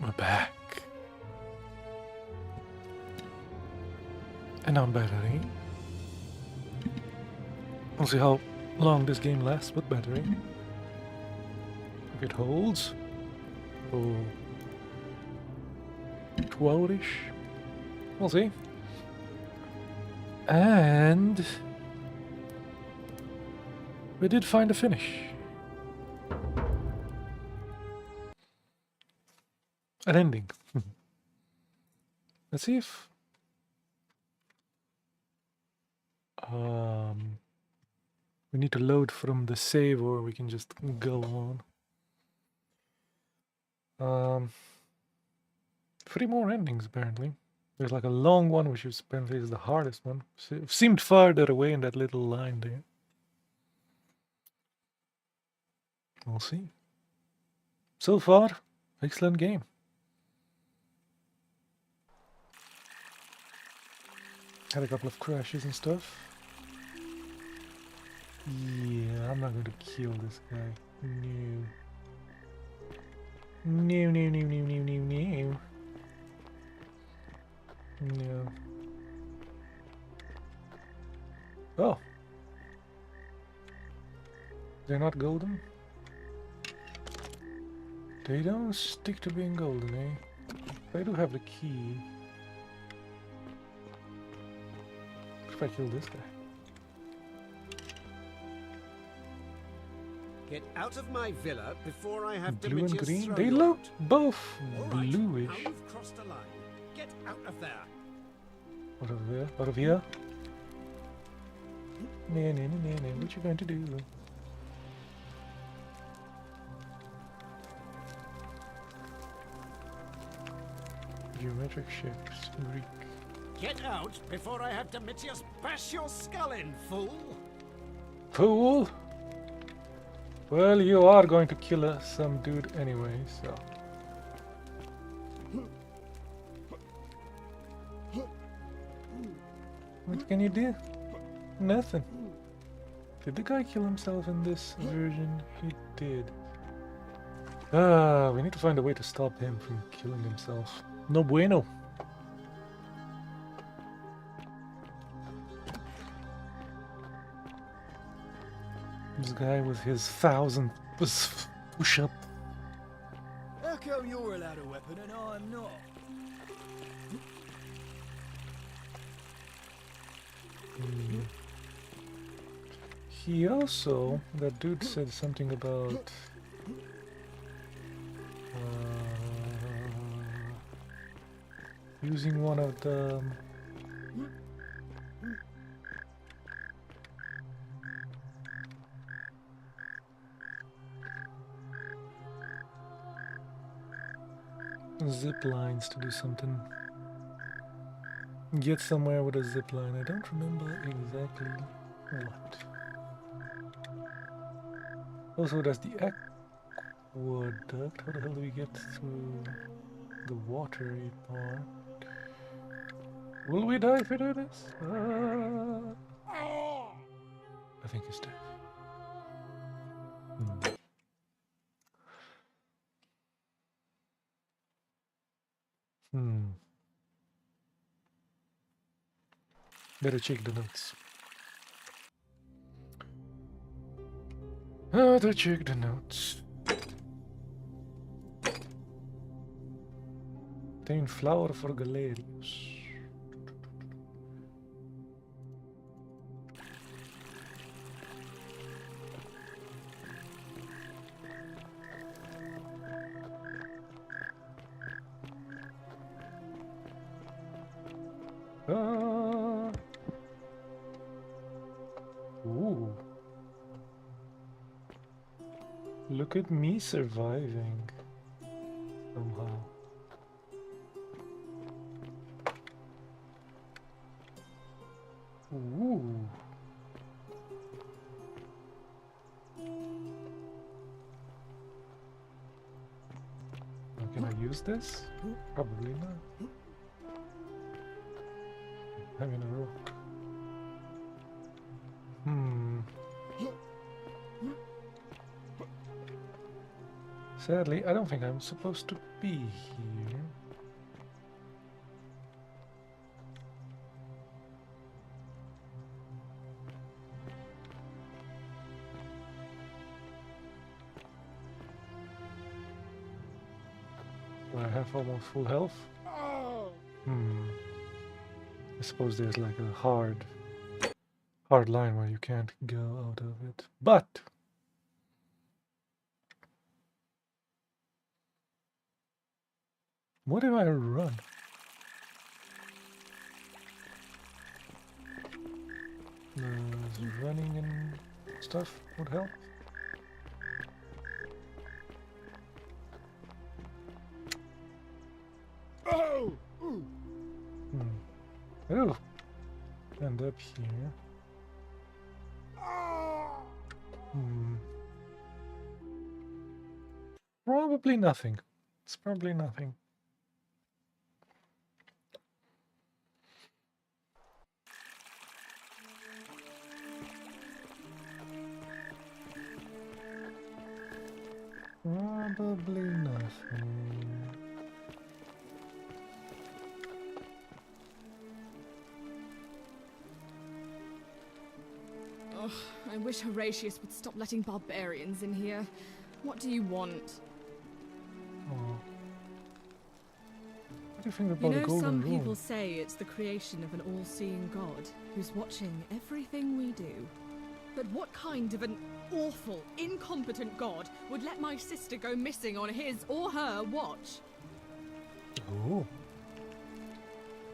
We're back. And I'm battery. We'll see how long this game lasts with battery. If it holds. Oh. 12-ish. We'll see. And we did find a finish. An ending. Let's see if we need to load from the save, or we can just go on. 3 more endings apparently. There's like a long one, which is apparently is the hardest one. It seemed farther away in that little line there. We'll see. So far, excellent game. Had a couple of crashes and stuff. Yeah, I'm not going to kill this guy. No. No, no, no, no, no, no, no. No. Oh. They're not golden? They don't stick to being golden, eh? I do have the key. What if I kill this guy? Get out of my villa before I have Blue and Demetrius green? throw They you look out. both All right, bluish. now you've crossed a line. Get out of there. Out of here? Out of here? No, no, no, no, no. What you going to do? Geometric shapes, Greek. Get out before I have Demetrius bash your skull in, fool. Fool! Well, you are going to kill some dude anyway, so... What can you do? Nothing. Did the guy kill himself in this version? He did. We need to find a way to stop him from killing himself. No bueno. This guy with his 1,000 push-up. Oh, come you're allowed a weapon and I'm not? He also, that dude said something about using one of the zip lines to do something. Get somewhere with a zip line. I don't remember exactly what. Also, there's the aqueduct. How the hell do we get through the watery part? Will we die if we do this? I think he's dead. Better check the notes. Better check the notes. Obtain flower for Galerius. Ooh. Look at me surviving somehow. Ooh. How can I use this? Probably not. Having a rook. Sadly, I don't think I'm supposed to be here. I have almost full health. I suppose there's like a hard line where you can't go out of it. But what if I run? Running and stuff would help. Oh! Oh, end up here. Probably nothing. It's probably nothing. Probably nothing. Oh, I wish Horatius would stop letting barbarians in here. What do you want? Oh. What do you think about You the know, golden some rule? people say it's the creation of an all-seeing god who's watching everything we do. But what kind of an awful, incompetent god would let my sister go missing on his or her watch? Oh.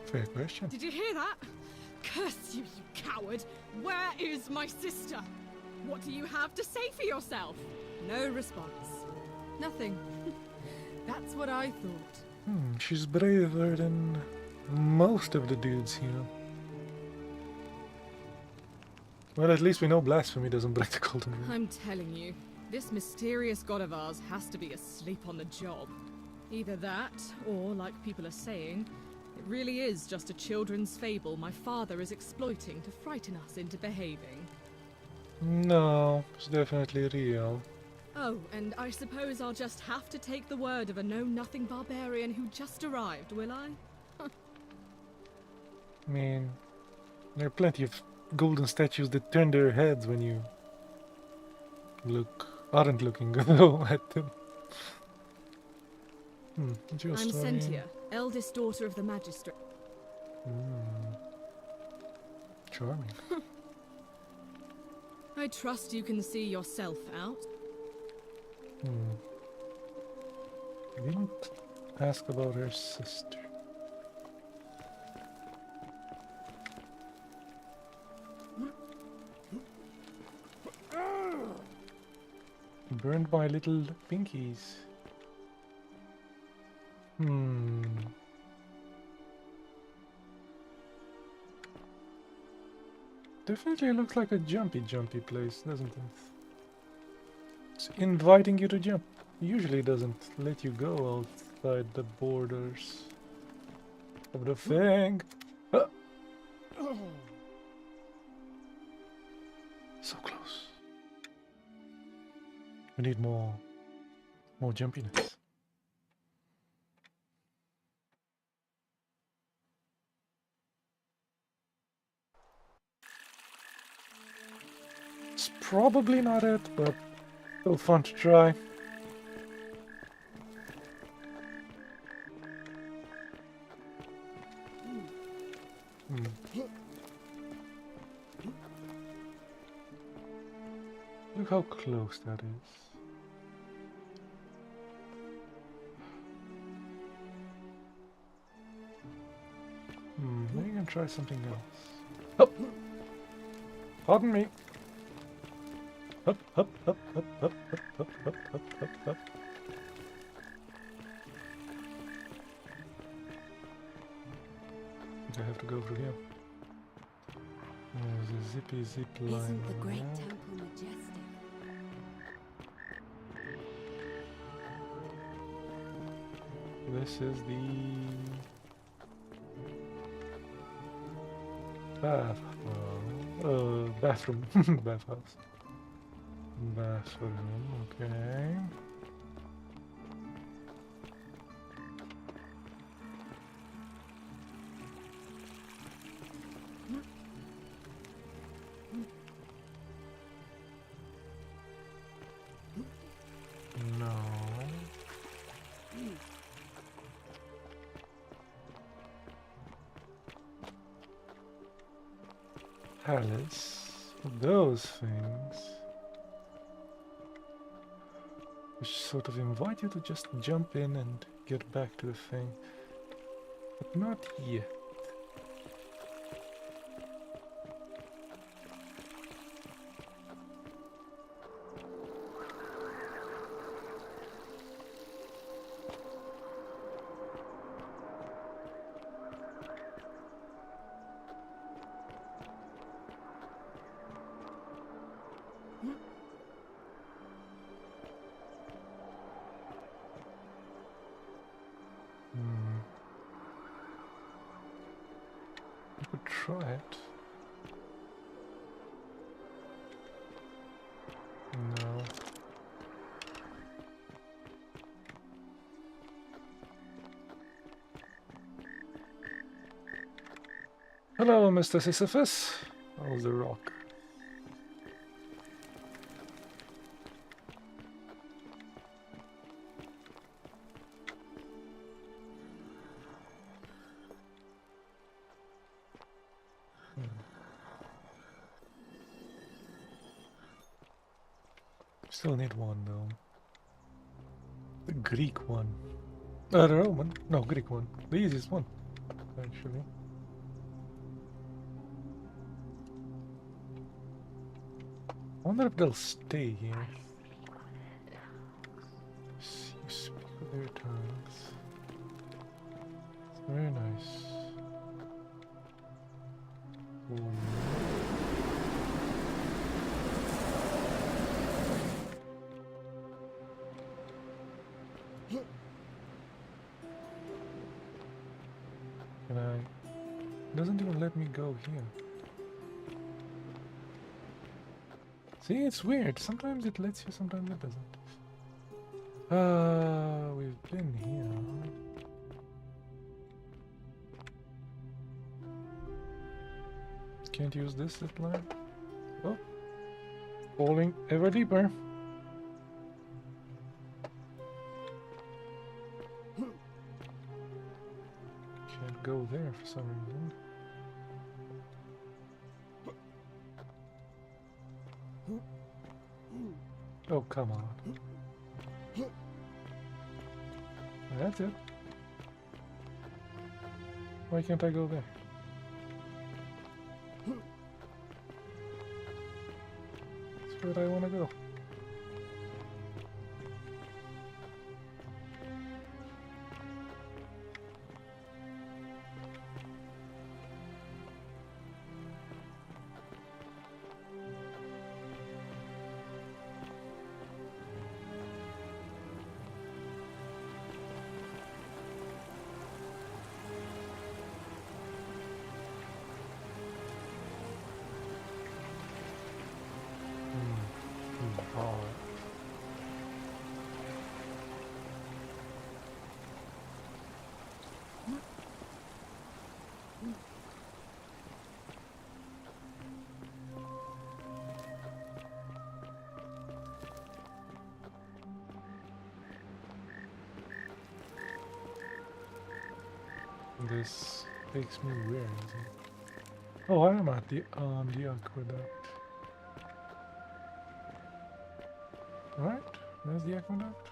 Fair question. Did you hear that? Curse you, you coward! Where is my sister? What do you have to say for yourself? No response. Nothing. That's what I thought. She's braver than most of the dudes here. Well, at least we know blasphemy doesn't break the golden rule. I'm telling you, this mysterious god of ours has to be asleep on the job. Either that, or, like people are saying, it really is just a children's fable my father is exploiting to frighten us into behaving. No, it's definitely real. Oh, and I suppose I'll just have to take the word of a know-nothing barbarian who just arrived, will I? I mean, there are plenty of golden statues that turn their heads when you aren't looking at them. What's your I'm story? Sentia, eldest daughter of the magistrate. Charming. I trust you can see yourself out. I didn't ask about her sister. Burned my little pinkies. Definitely looks like a jumpy place, doesn't it? It's inviting you to jump. Usually doesn't let you go outside the borders of the thing. Ah! So close. We need more jumpiness. It's probably not it, but still fun to try. Look how close that is. Maybe I can try something else. Up! Pardon me. Up, up, up, up, up, up, up, up, up, up, up. I have to go through here. There's a zippy zip line. Isn't the great there. temple majestic? This is the bathroom. Bathhouse. Bathroom, okay. No. Palace. Those things. Which sort of invite you to just jump in and get back to the thing. But not yet. I could try it. No. Hello, Mr. Sisyphus. How's the rock? Still need one though. The Greek one. The Roman? No, Greek one. The easiest one, actually. I wonder if they'll stay here. You speak with their tongues. It's very nice. Ooh. Can I? It doesn't even let me go here. See, it's weird. Sometimes it lets you, sometimes it doesn't. We've been here. Can't use this zip line. Oh, falling ever deeper. can't go there for some reason. Oh, come on. That's it. Why can't I go there? That's where I want to go. Oh. This makes me weird, isn't it? Oh, I am at the aqueduct. Right? There's the aqueduct?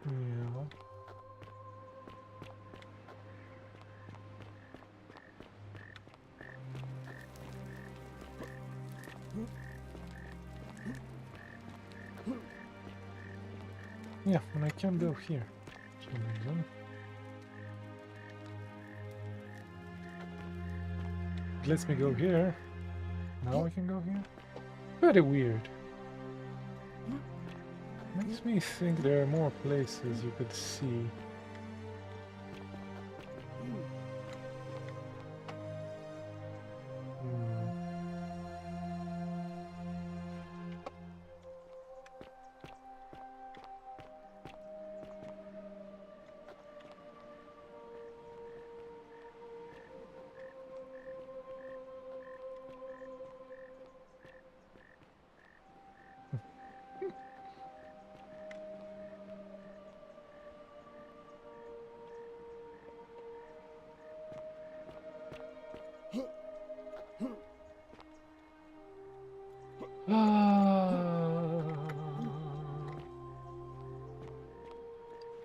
Yeah. Yeah, and I can't go here for some reason. It lets me go here. Now I can go here? Very weird. Makes me think there are more places you could see.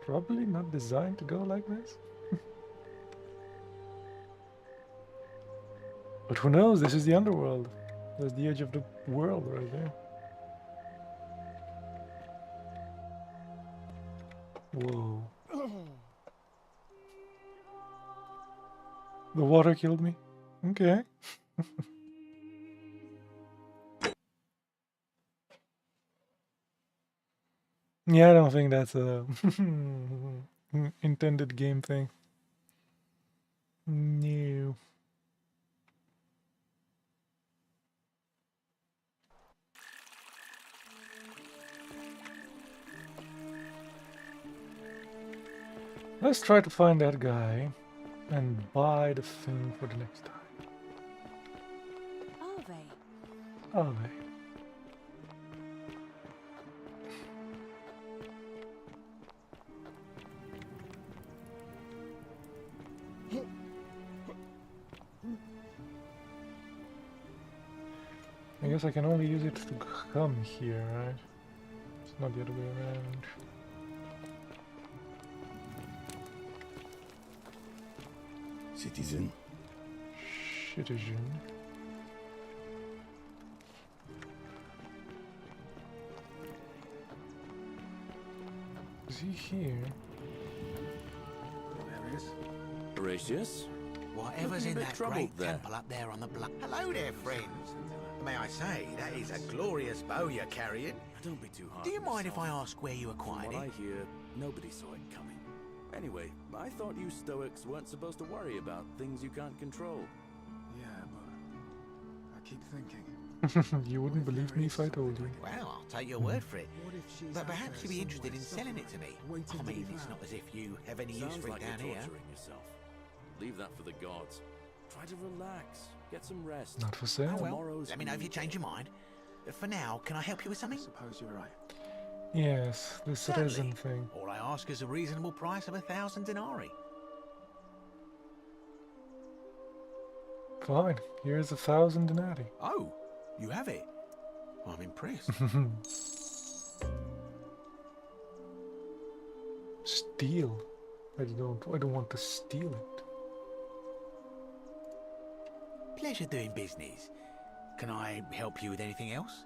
Probably not designed to go like this. But who knows? This is the underworld. There's the edge of the world right there. Whoa. The water killed me? Okay. Yeah, I don't think that's a intended game thing. No. Let's try to find that guy and buy the thing for the next time. Are they? Are they? I guess I can only use it to come here, right? It's not the other way around. Citizen. Citizen. Is he here? There is. Horatius? Whatever's Looking a in bit that troubled great there. temple up there on the bluff. Hello there, friends. May I say, that is a glorious bow you're carrying. Don't be too hard Do you on mind if I yourself. ask where you From acquired what I it? hear, nobody saw it coming. Anyway, I thought you Stoics weren't supposed to worry about things you can't control. Yeah, but I keep thinking. You wouldn't believe me if I told you. Well, I'll take your word for it. What if she's But out perhaps there you'd be interested in somewhere, selling it to me. suffering, waiting I to mean, be it's not found? as if you have any use Sounds for it like down you're here. torturing yourself. Leave that for the gods. Try to relax. Get some rest. Not for sale. Oh, well, Tomorrow's let me know if you change your mind. For now, can I help you with I something? suppose you're right. Yes, this Certainly. resin thing. All I ask is a reasonable price of 1,000 denarii. Fine, here's 1,000 denarii. Oh, you have it. I'm impressed. Steal? I don't want to steal it. Pleasure doing business. Can I help you with anything else?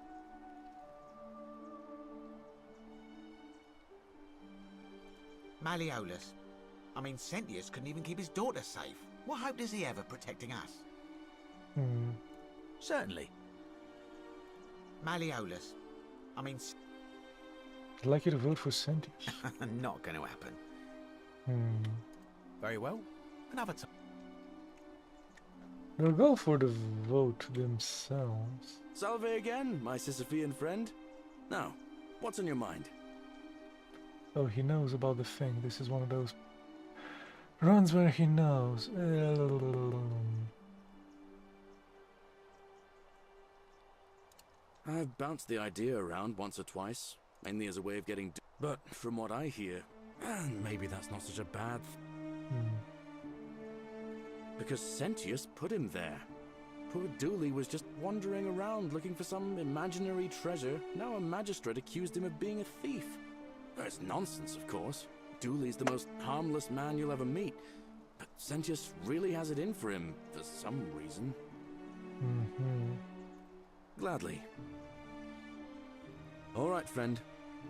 Malleolus. I mean, Sentius couldn't even keep his daughter safe. What hope does he have of protecting us? Certainly. Malleolus. I mean... I'd like you to vote for Sentius. Not going to happen. Very well. Another time. They'll go for the vote themselves. Salve again, my Sisyphean friend. Now, what's on your mind? Oh, he knows about the thing. This is one of those runs where he knows. I've bounced the idea around once or twice, mainly as a way of getting... But from what I hear, maybe that's not such a bad... Because Sentius put him there. Poor Dooley was just wandering around looking for some imaginary treasure. Now a magistrate accused him of being a thief. It's nonsense, of course. Dooley's the most harmless man you'll ever meet. But Sentius really has it in for him, for some reason. Gladly. All right, friend.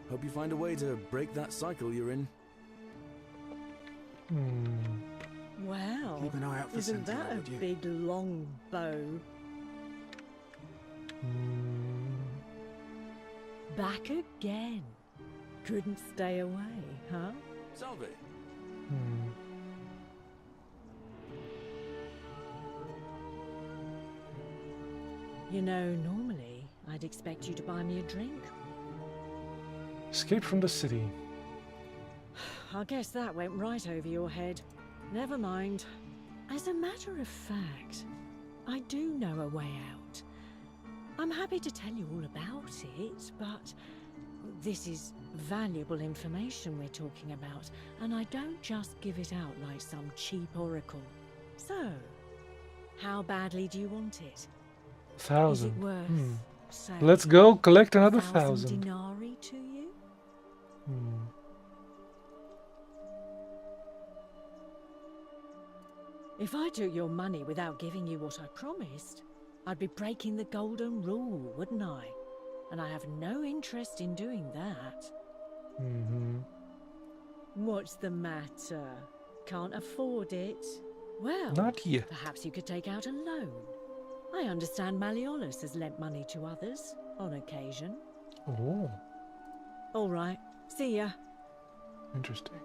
Hope you find a way to break that cycle you're in. Wow. Keep an eye out for Isn't Sentinel, that a would you? big long bow? Back again. Couldn't stay away, huh? Salve. You know, normally I'd expect you to buy me a drink. Escape from the city. I guess that went right over your head. Never mind. As a matter of fact, I do know a way out. I'm happy to tell you all about it, but this is valuable information we're talking about, and I don't just give it out like some cheap oracle. So, how badly do you want it? 1,000. Is it worth, say, Let's go collect another 1,000 1,000. denarii to you? If I took your money without giving you what I promised, I'd be breaking the golden rule, wouldn't I? And I have no interest in doing that. What's the matter? Can't afford it? Well, Not yet. perhaps you could take out a loan. I understand Malleolus has lent money to others, on occasion. Oh, All right, see ya. interesting.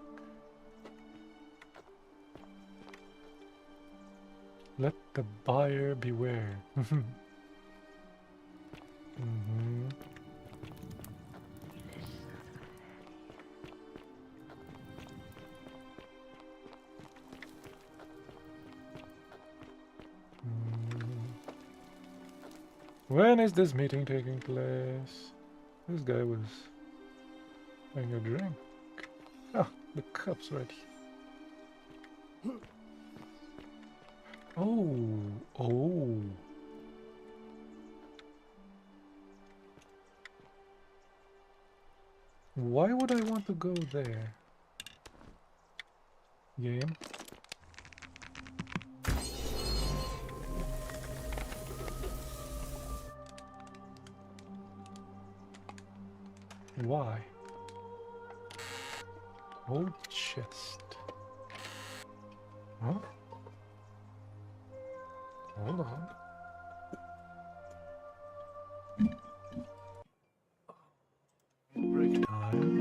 Let the buyer beware. When is this meeting taking place? This guy was having a drink. Ah, the cup's ready. Oh. Why would I want to go there? Game. Why? Old chest. Huh? Hold on. Break time.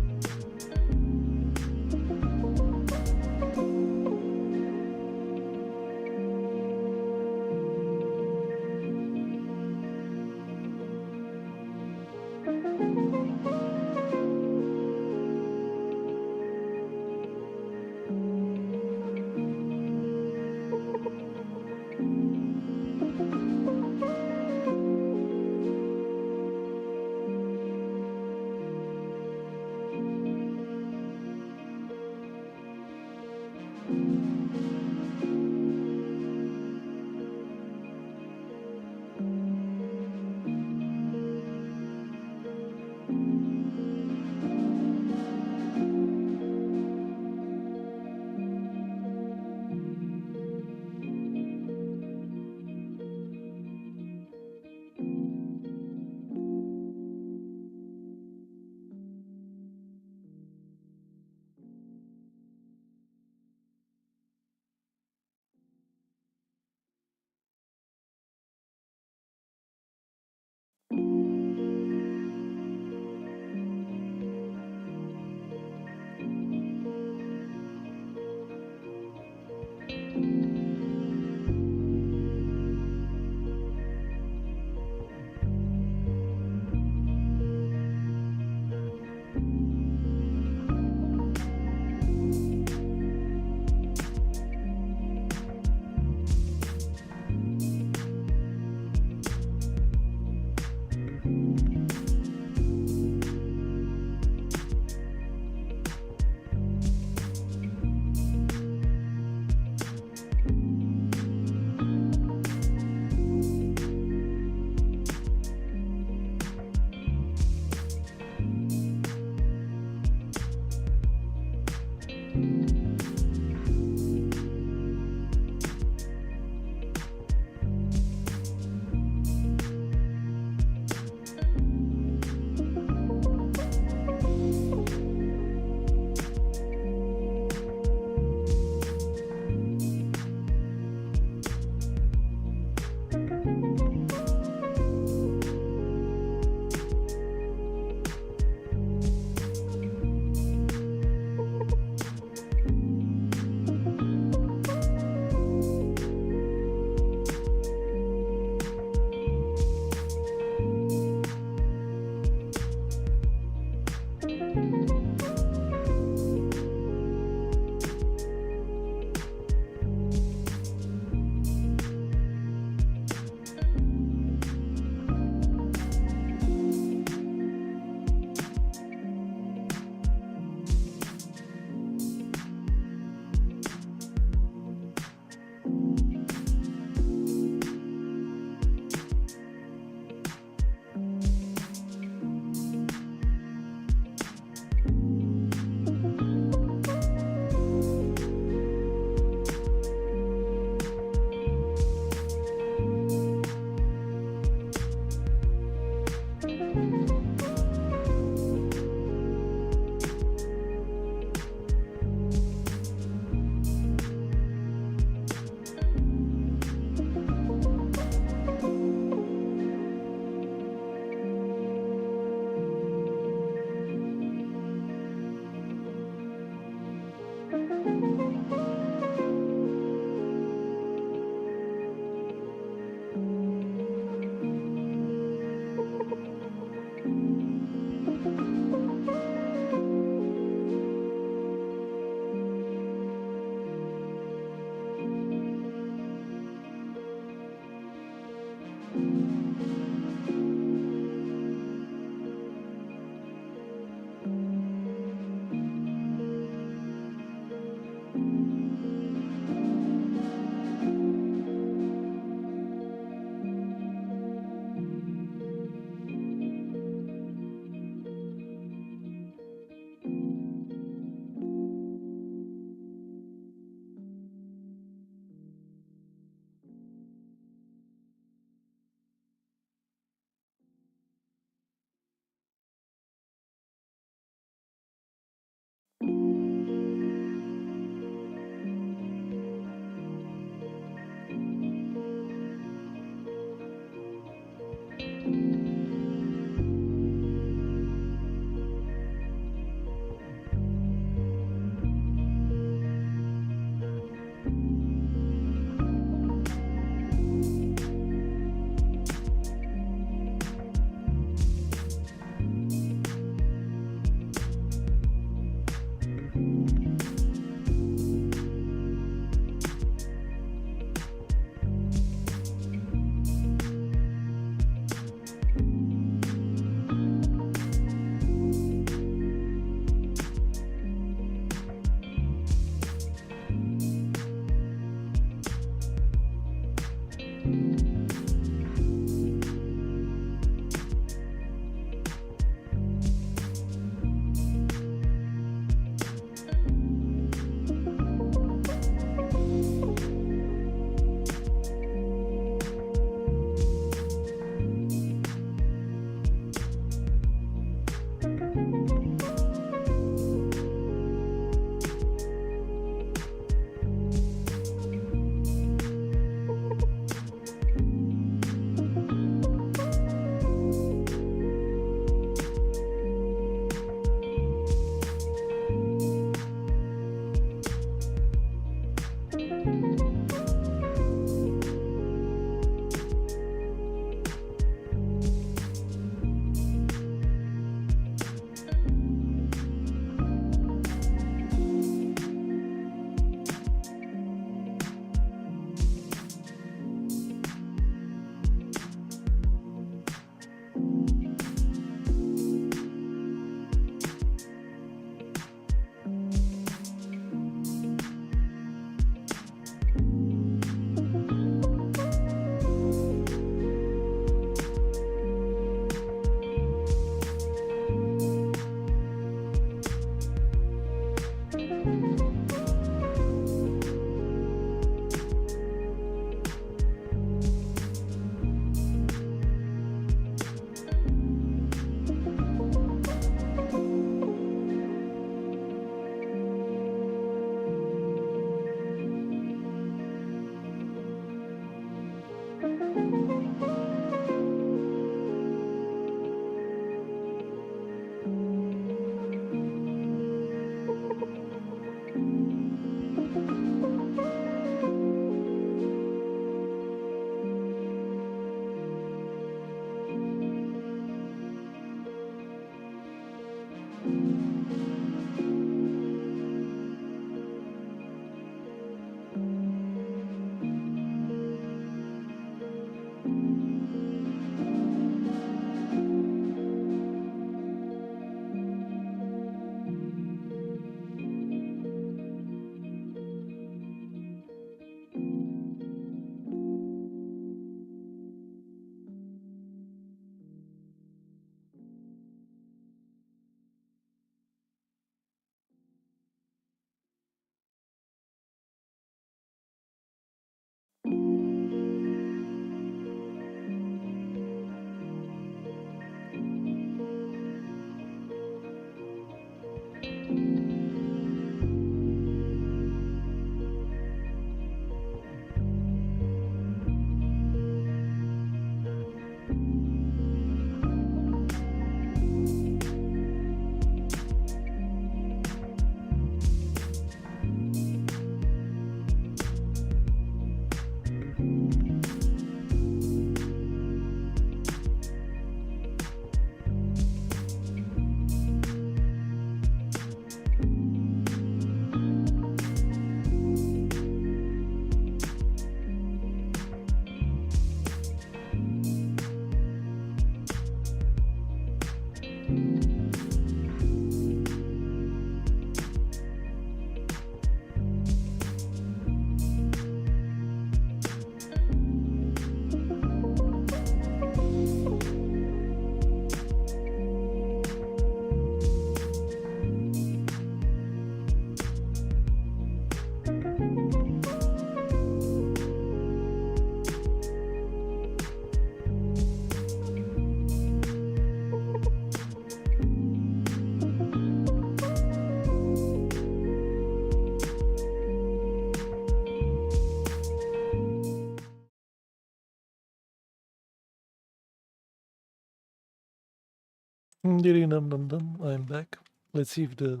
Dum-dum-dum. I'm back. Let's see if the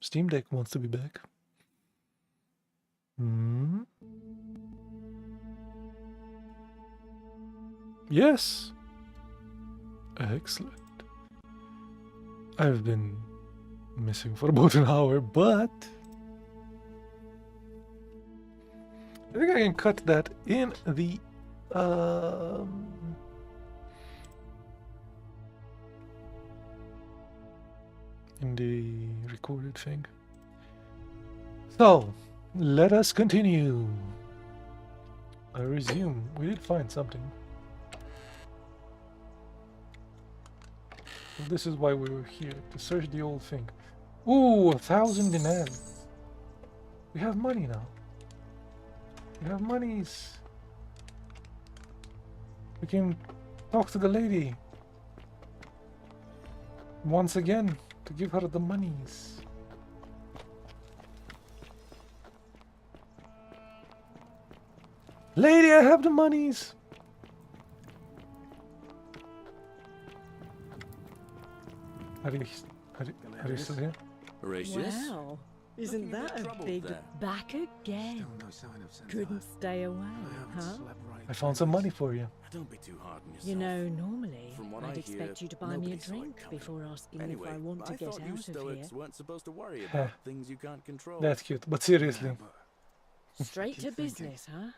Steam Deck wants to be back. Yes. Excellent. I've been missing for about an hour, but I think I can cut that in the recorded thing. So let us continue. I resume. We did find something. This is why we were here, to search the old thing. Ooh, 1,000 dinar. We have money now. We have monies. We can talk to the lady once again to give her the monies. Lady, I have the monies. Are you still here? Horatius? Wow, isn't Looking a bit that a troubled big there. back again? Still no sign of sense. Couldn't stay away, I haven't huh? slept right I found some money for you. Don't be too hard on yourself. You know, normally From what I'd I hear, expect you to buy me a nobody saw it drink coming. before asking Anyway, if I want to I get thought you out of here. Stoics weren't supposed to worry Huh. about things you can't control. That's cute, but seriously. Straight keep to thinking. business, huh?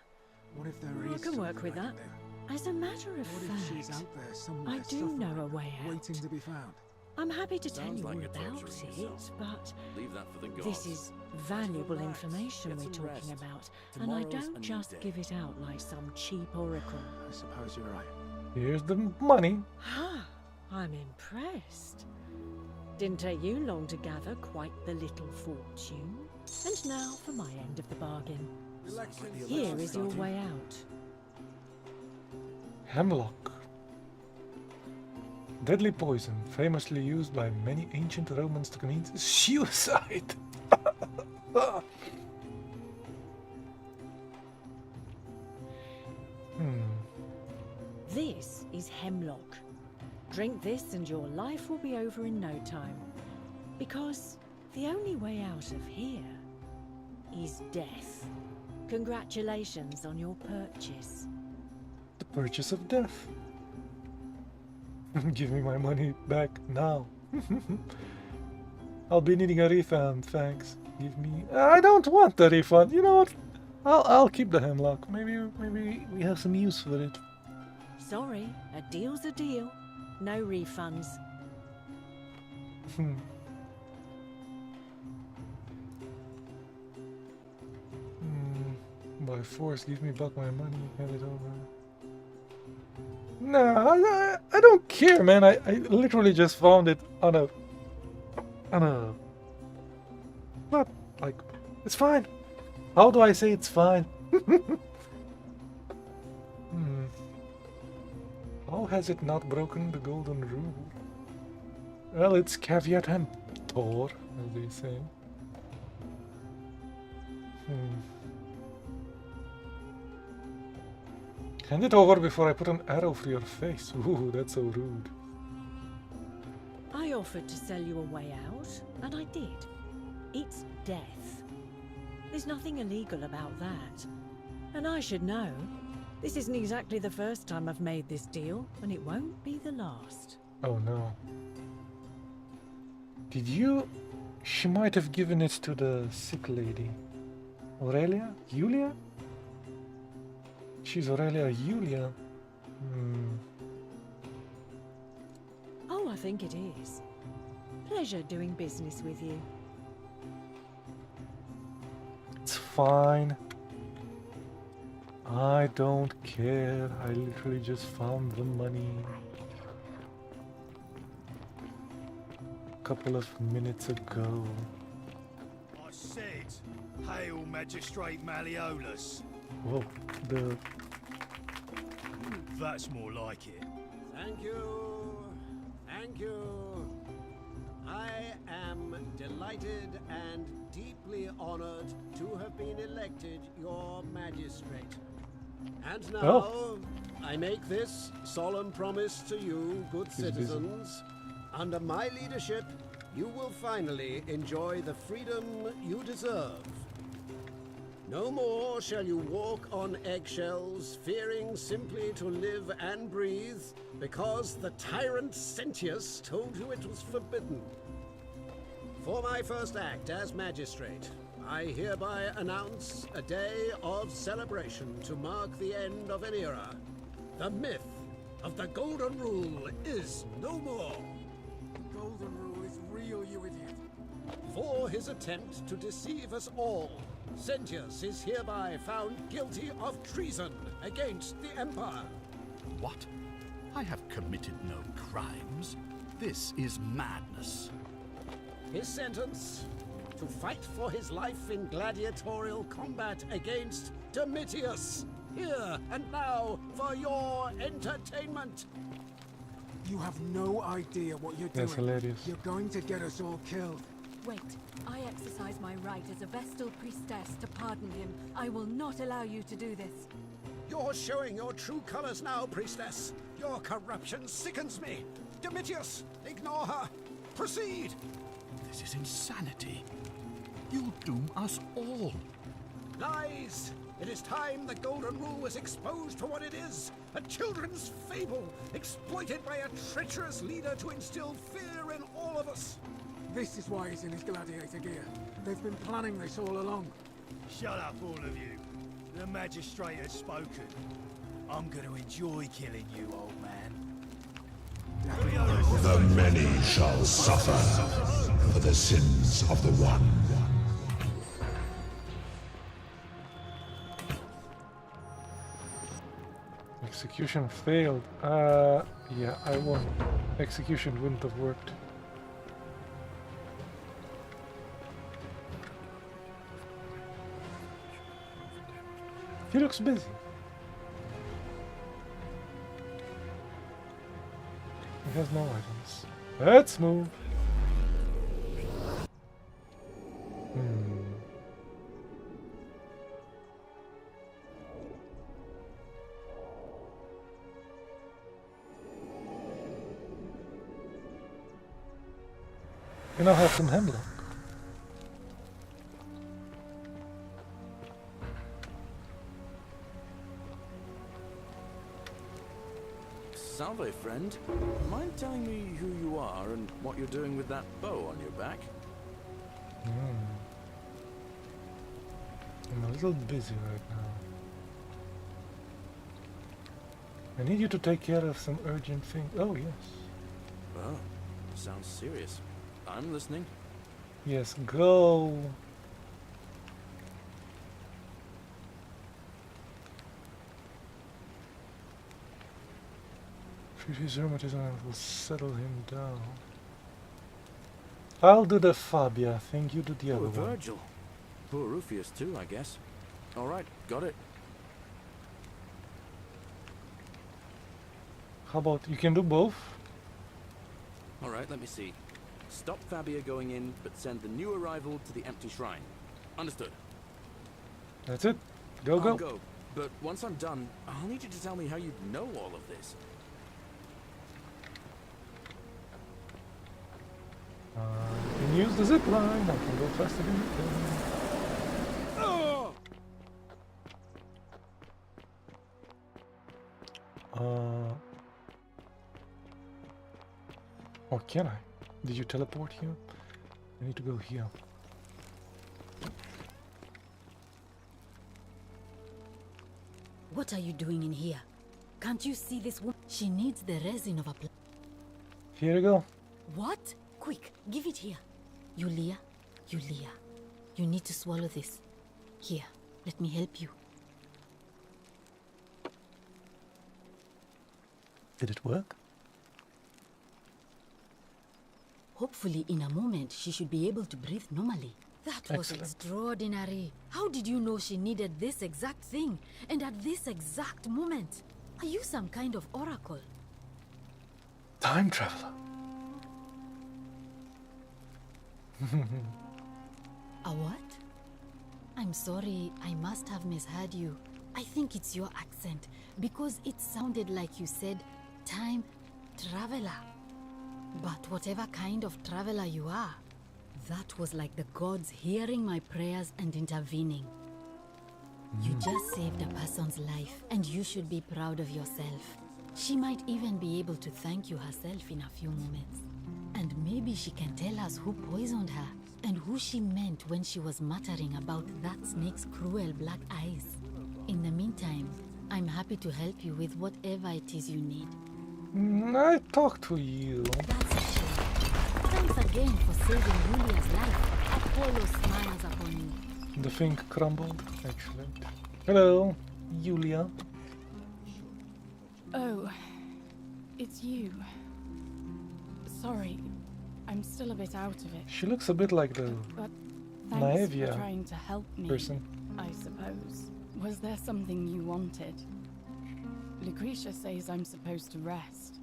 What if there I is can work something with I that. can do? As a matter of What if she's fact, out there somewhere I do suffering, know a way out. waiting to be found? I'm happy to tell Sounds you like all you're about torturing it, yourself. but Leave that for the gods. this is valuable relax, information get we're some talking rest. about, and I Tomorrow's a don't new just day. give it out like some cheap oracle. I suppose you're right. Here's the money. I'm impressed. Didn't take you long to gather quite the little fortune. And now for my end of the bargain. Here is your way out. Hemlock. Deadly poison, famously used by many ancient Romans to commit suicide. This is hemlock. Drink this and your life will be over in no time. Because the only way out of here is death. Congratulations on your purchase. The purchase of death. Give me my money back now. I'll be needing a refund, thanks. Give me... I don't want the refund. You know what? I'll keep the hemlock. Maybe we have some use for it. Sorry, a deal's a deal. No refunds. By force, give me back my money. Hand it over. No, I don't care, man. I literally just found it on a... Not like... It's fine. How do I say it's fine? How has it not broken the golden rule? Well, it's caveat emptor, as they say. Hand it over before I put an arrow through your face. Ooh, that's so rude. I offered to sell you a way out, and I did. It's death. There's nothing illegal about that. And I should know. This isn't exactly the first time I've made this deal, and it won't be the last. Oh no. Did you... She might have given it to the sick lady. Aurelia? Julia? She's Aurelia Julia. Oh, I think it is. Pleasure doing business with you. It's fine. I don't care. I literally just found the money a couple of minutes ago. I said, hail Magistrate Malleolus. Whoa, the... That's more like it. Thank you. Thank you. I am delighted and deeply honored to have been elected your magistrate. And now, I make this solemn promise to you, good busy. citizens, Under my leadership, you will finally enjoy the freedom you deserve. No more shall you walk on eggshells, fearing simply to live and breathe, because the tyrant Sentius told you it was forbidden. For my first act as magistrate, I hereby announce a day of celebration to mark the end of an era. The myth of the Golden Rule is no more. The Golden Rule is real, you idiot. For his attempt to deceive us all, Sentius is hereby found guilty of treason against the Empire. What? I have committed no crimes. This is madness. His sentence: to fight for his life in gladiatorial combat against Domitius, here and now for your entertainment. You have no idea what you're doing. That's hilarious. You're going to get us all killed. Wait, I exercise my right as a Vestal priestess to pardon him. I will not allow you to do this. You're showing your true colors now, priestess. Your corruption sickens me. Domitius, ignore her. Proceed. This is insanity. You'll doom us all. Lies! It is time the Golden Rule was exposed for what it is. A children's fable, exploited by a treacherous leader to instill fear in all of us. This is why he's in his gladiator gear. They've been planning this all along. Shut up, all of you. The magistrate has spoken. I'm going to enjoy killing you, old man. The many shall suffer for the sins of the one. Execution failed. Yeah, I won. Execution wouldn't have worked. He looks busy. He has no items. Let's move. You now have some hemlock. Salve, friend. Mind telling me who you are and what you're doing with that bow on your back? I'm a little busy right now. I need you to take care of some urgent things. Oh, yes. Oh, sounds serious. I'm listening. Yes, go. Treat his rheumatism and will settle him down. I'll do the Fabia thing, you do the other Poor one. Virgil. Poor Rufius too, I guess. Alright, got it. How about you can do both? Alright, let me see. Stop Fabia going in, but send the new arrival to the empty shrine. Understood. That's it. Go, I'll go. go. But once I'm done, I'll need you to tell me how you know all of this. You can use the zip line. I can go faster than you can. Or can I? Did you teleport here? I need to go here. What are you doing in here? Can't you see this woman? She needs the resin of a plant. Here you go. What? Quick, give it here. Yulia, you need to swallow this. Here, let me help you. Did it work? Hopefully in a moment she should be able to breathe normally. That was Excellent. extraordinary. How did you know she needed this exact thing? And at this exact moment? Are you some kind of oracle? Time traveler. A what? I'm sorry, I must have misheard you. I think it's your accent, because it sounded like you said time traveler. But whatever kind of traveler you are, that was like the gods hearing my prayers and intervening. You just saved a person's life, and you should be proud of yourself. She might even be able to thank you herself in a few moments. And maybe she can tell us who poisoned her, and who she meant when she was muttering about that snake's cruel black eyes. In the meantime, I'm happy to help you with whatever it is you need. I talk to you. That's a shame. Thanks again for saving Julia's life. Apollo smiles upon you. The thing crumbled. Excellent. Hello, Julia. Oh, it's you. Sorry, I'm still a bit out of it. She looks a bit like the But thanks Naevia for trying to help me, person. I suppose. Was there something you wanted? Lucretia says I'm supposed to rest.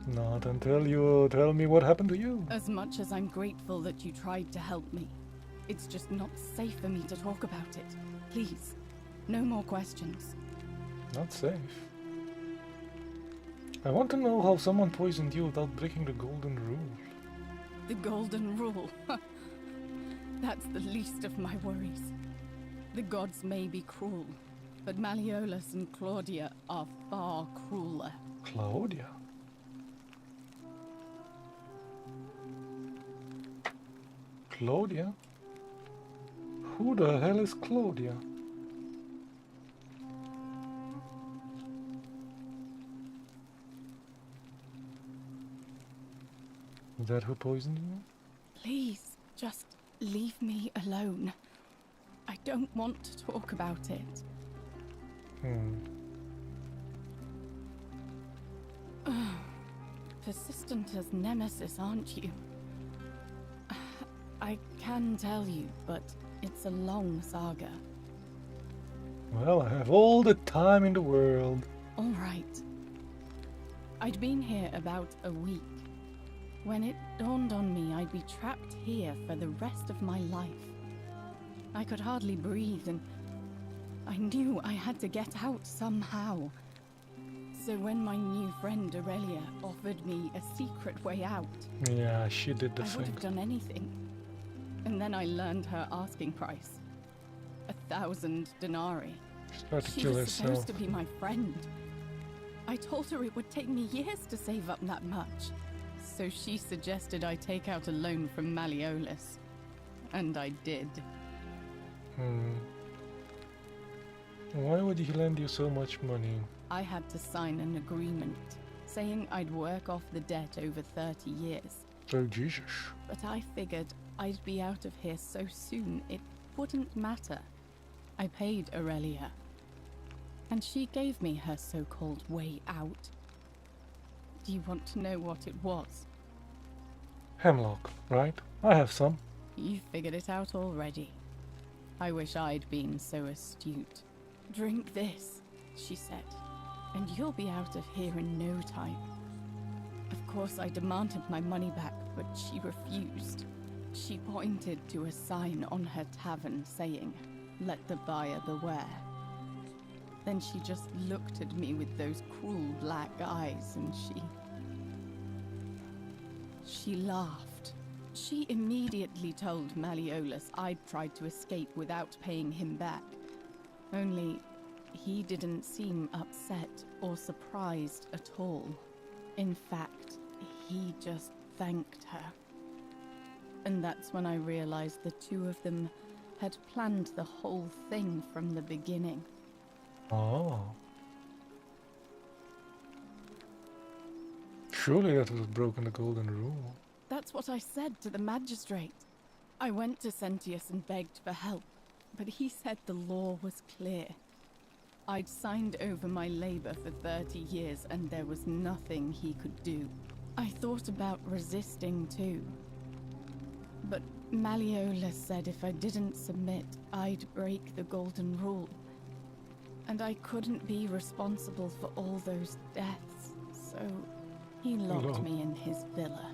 Not until you tell me what happened to you. As much as I'm grateful that you tried to help me, it's just not safe for me to talk about it. Please, no more questions. Not safe. I want to know how someone poisoned you without breaking the golden rule. The golden rule. That's the least of my worries. The gods may be cruel, but Malleolus and Claudia are far crueler. Claudia? Claudia? Who the hell is Claudia? Is that who poisoned you? Please, just leave me alone. I don't want to talk about it. Persistent as Nemesis, aren't you? I can tell you, but it's a long saga. Well, I have all the time in the world. All right. I'd been here about a week when it dawned on me I'd be trapped here for the rest of my life. I could hardly breathe, and I knew I had to get out somehow. So when my new friend Aurelia offered me a secret way out, Yeah, she did the I would thing. have done anything. And then I learned her asking price. 1,000 denarii. She tried to She kill was herself. supposed to be my friend. I told her it would take me years to save up that much. So she suggested I take out a loan from Malleolus. And I did. Why would he lend you so much money? I had to sign an agreement saying I'd work off the debt over 30 years. Oh, Jesus. But I figured I'd be out of here so soon it wouldn't matter. I paid Aurelia, and she gave me her so-called way out. Do you want to know what it was? Hemlock, right? I have some. You figured it out already. I wish I'd been so astute. Drink this, she said, and you'll be out of here in no time. Of course, I demanded my money back, but she refused. She pointed to a sign on her tavern saying, "Let the buyer beware." Then she just looked at me with those cruel black eyes, and she laughed. She immediately told Malleolus I'd tried to escape without paying him back. Only, he didn't seem upset or surprised at all. In fact, he just thanked her. And that's when I realized the two of them had planned the whole thing from the beginning. Oh. Surely that would have broken the golden rule. That's what I said to the magistrate. I went to Sentius and begged for help, but he said the law was clear. I'd signed over my labor for 30 years and there was nothing he could do. I thought about resisting too. But Malleolus said if I didn't submit, I'd break the golden rule. And I couldn't be responsible for all those deaths, so he locked me in his villa.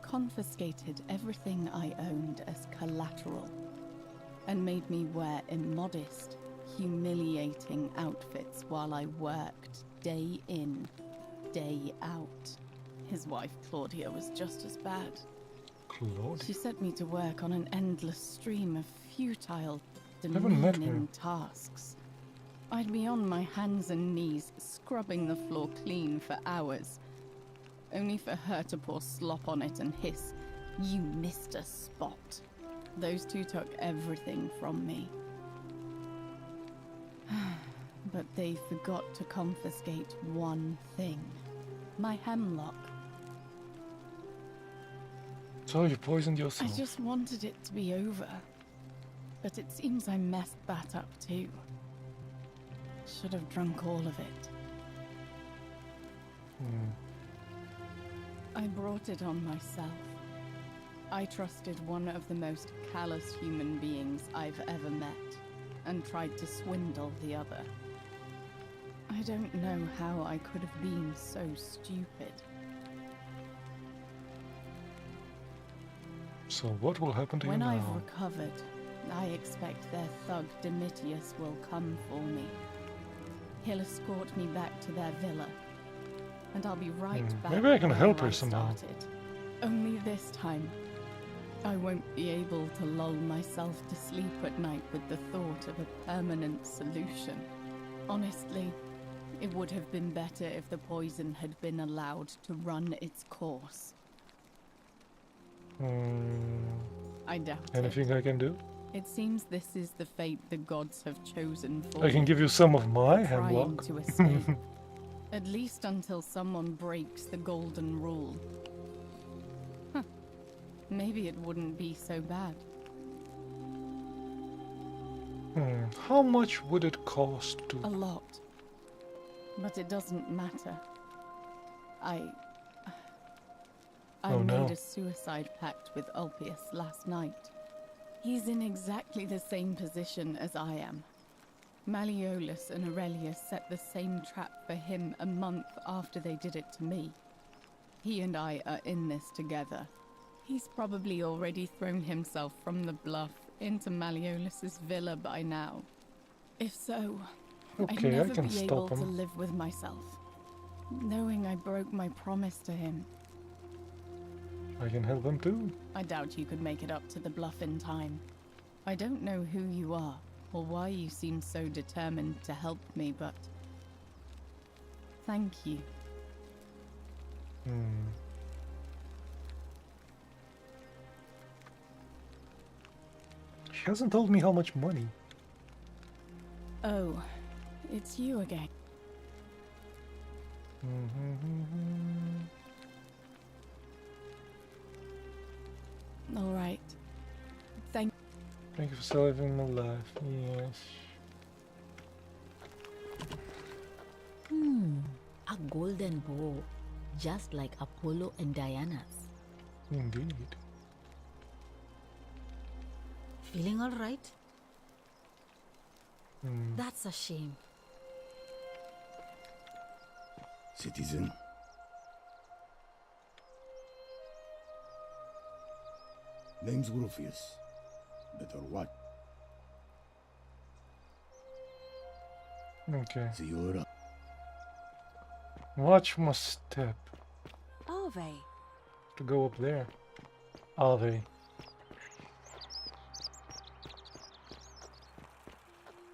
Confiscated everything I owned as collateral, and made me wear immodest, humiliating outfits while I worked day in, day out. His wife, Claudia, was just as bad. Claudia? She set me to work on an endless stream of futile, Haven't met her. demeaning tasks. I'd be on my hands and knees, scrubbing the floor clean for hours, only for her to pour slop on it and hiss, "You missed a spot." Those two took everything from me. But they forgot to confiscate one thing. My hemlock. So you poisoned I yourself. just wanted it to be over. But it seems I messed that up too. Should have drunk all of it. I brought it on myself. I trusted one of the most callous human beings I've ever met, and tried to swindle the other. I don't know how I could have been so stupid. So what will happen to you When now? I've recovered, I expect their thug Domitius will come for me. He'll escort me back to their villa, and I'll be right back. Maybe I can where help her I somehow. started. Only this time, I won't be able to lull myself to sleep at night with the thought of a permanent solution. Honestly, it would have been better if the poison had been allowed to run its course. I doubt Anything it. I can do? It seems this is the fate the gods have chosen for I can me. give you some of my Trying hemlock. to escape. At least until someone breaks the golden rule. Huh. Maybe it wouldn't be so bad. How much would it cost to... A lot. But it doesn't matter. I Oh, no. made a suicide pact with Ulpius last night. He's in exactly the same position as I am. Malleolus and Aurelius set the same trap for him a month after they did it to me. He and I are in this together. He's probably already thrown himself from the bluff into Malleolus's villa by now. If so, I'd Okay, I never can be able stop to him. live with myself, knowing I broke my promise to him. I can help him too. I doubt you could make it up to the bluff in time. I don't know who you are, or why you seem so determined to help me, but... thank you. She hasn't told me how much money. Oh, it's you again. All right. Thank you for saving my life. Yes. A golden bow, just like Apollo and Diana's. Indeed. Feeling all right? That's a shame. Citizen. Name's Rufius. Better what? Okay. See you around. Watch my step. Ave. To go up there. Ave.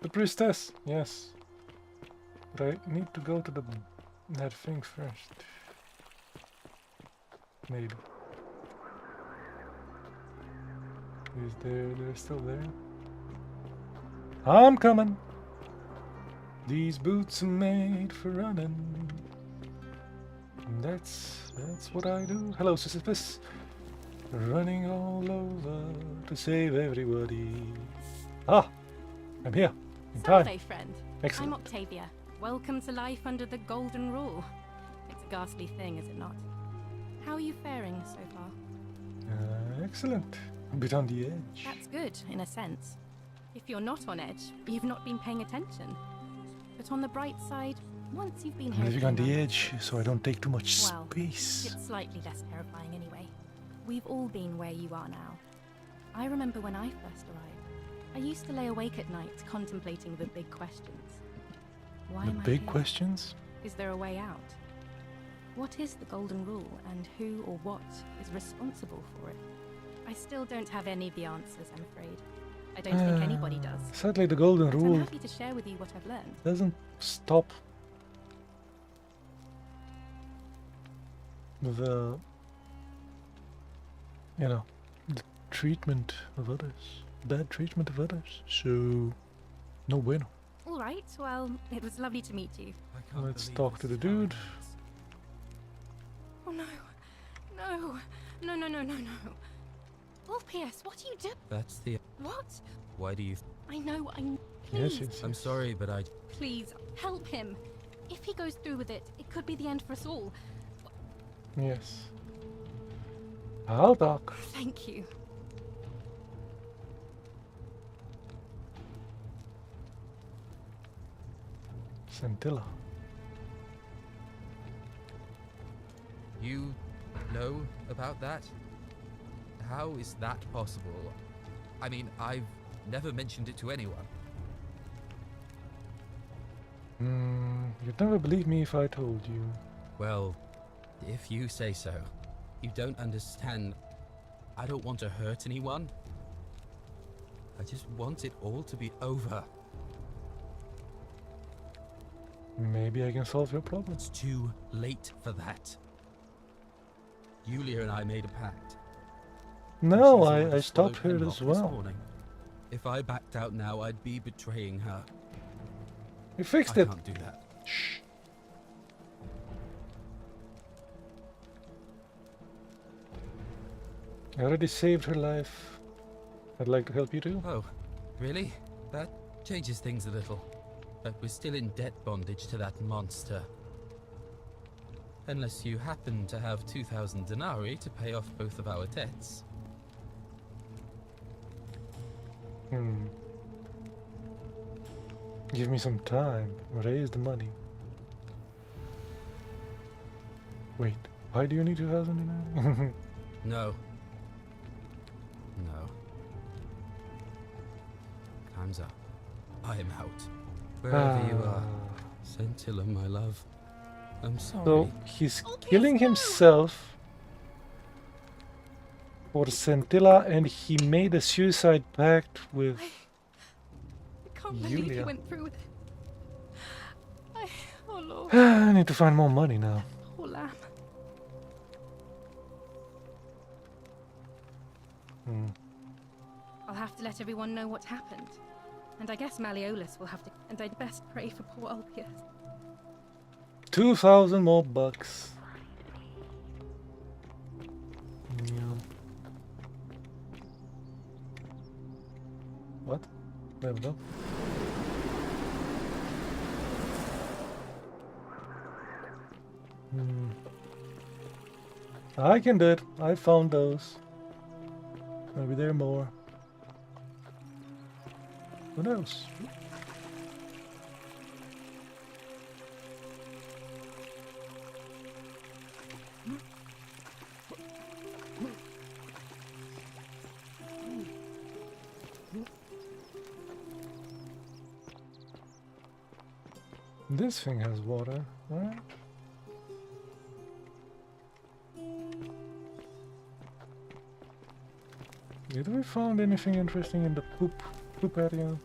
The priestess, yes. But I need to go to that thing first. Maybe. Is they're still there? I'm coming. These boots are made for running. And that's what I do. Hello, Sisyphus. Running all over to save everybody. Ah, I'm here. In time. Salve, friend. Excellent. I'm Octavia. Welcome to life under the golden rule. It's a ghastly thing, is it not? How are you faring so far? Excellent. A bit on the edge. That's good, in a sense. If you're not on edge, you've not been paying attention. But on the bright side, once you've been here... I'm living on the edge, so I don't take too much well, space. It's slightly less terrifying anyway. We've all been where you are now. I remember when I first arrived. I used to lay awake at night contemplating the big questions. Why The am I big here? questions? Is there a way out? What is the Golden Rule, and who or what is responsible for it? I still don't have any of the answers, I'm afraid. I don't think anybody does. Sadly, the Golden But Rule I'm happy to share with you what I've learned. doesn't stop the, you know, the treatment of others, bad treatment of others. So, no bueno. All right, well, it was lovely to meet you. Let's talk to the dude. Oh no, no, no, no, no, no, no. Orpheus, what are you doing? That's the... What? Why do you... I know, Yes, please, yes. I'm sorry, but I... please, help him. If he goes through with it, it could be the end for us all. Yes. I'll talk. Thank you. Scintilla. You know about that? How is that possible? I mean, I've never mentioned it to anyone. You'd never believe me if I told you. Well, if you say so. You don't understand. I don't want to hurt anyone. I just want it all to be over. Maybe I can solve your problem. It's too late for that. Yulia and I made a pact. No, She's I already stopped swallowed her Hemlock as this well. morning. If I backed out now, I'd be betraying her. You fixed I it. can't do that. Shh. I already saved her life. I'd like to help you too. Oh, really? That changes things a little. But we're still in debt bondage to that monster. Unless you happen to have 2,000 denarii to pay off both of our debts. Give me some time. Raise the money. Wait, why do you need 2,000 denarii? No. No. Time's up. I am out. Wherever you are. Scintilla, my love. I'm sorry. So he's killing himself for Scintilla, and he made a suicide pact with I can't believe Yulia. you went through with it. Oh Lord. I need to find more money now. Poor lamb. I'll have to let everyone know what happened. And I guess Malleolus will have to... And I'd best pray for poor Ulpius. 2,000 more bucks. Yeah. What? There we go. I can do it. I found those. Maybe there are more. What else? This thing has water, right? Did we find anything interesting in the poop area?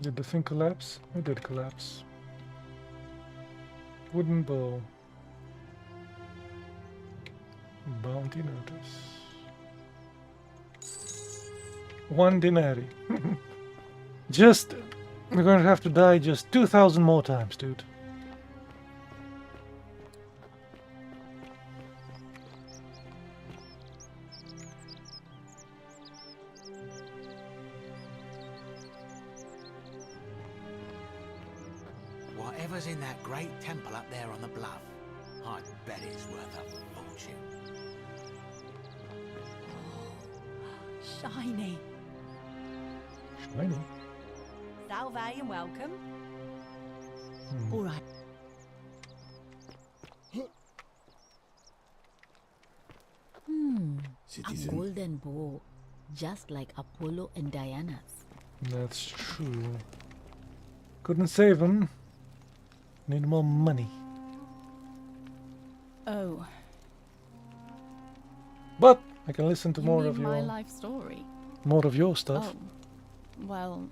Did the thing collapse? It did collapse. Wooden bow. Bounty notice. 1 denarii. Just... We're going to have to die just 2,000 more times, dude. Whatever's in that great temple up there on the bluff, I bet it's worth a fortune. Shiny. Shiny? Salve and welcome. All right. A Citizen. golden bow, just like Apollo and Diana's. That's true. Couldn't save him. Need more money. Oh, But I can listen to you more mean of my your life story? more of your stuff. Oh, well,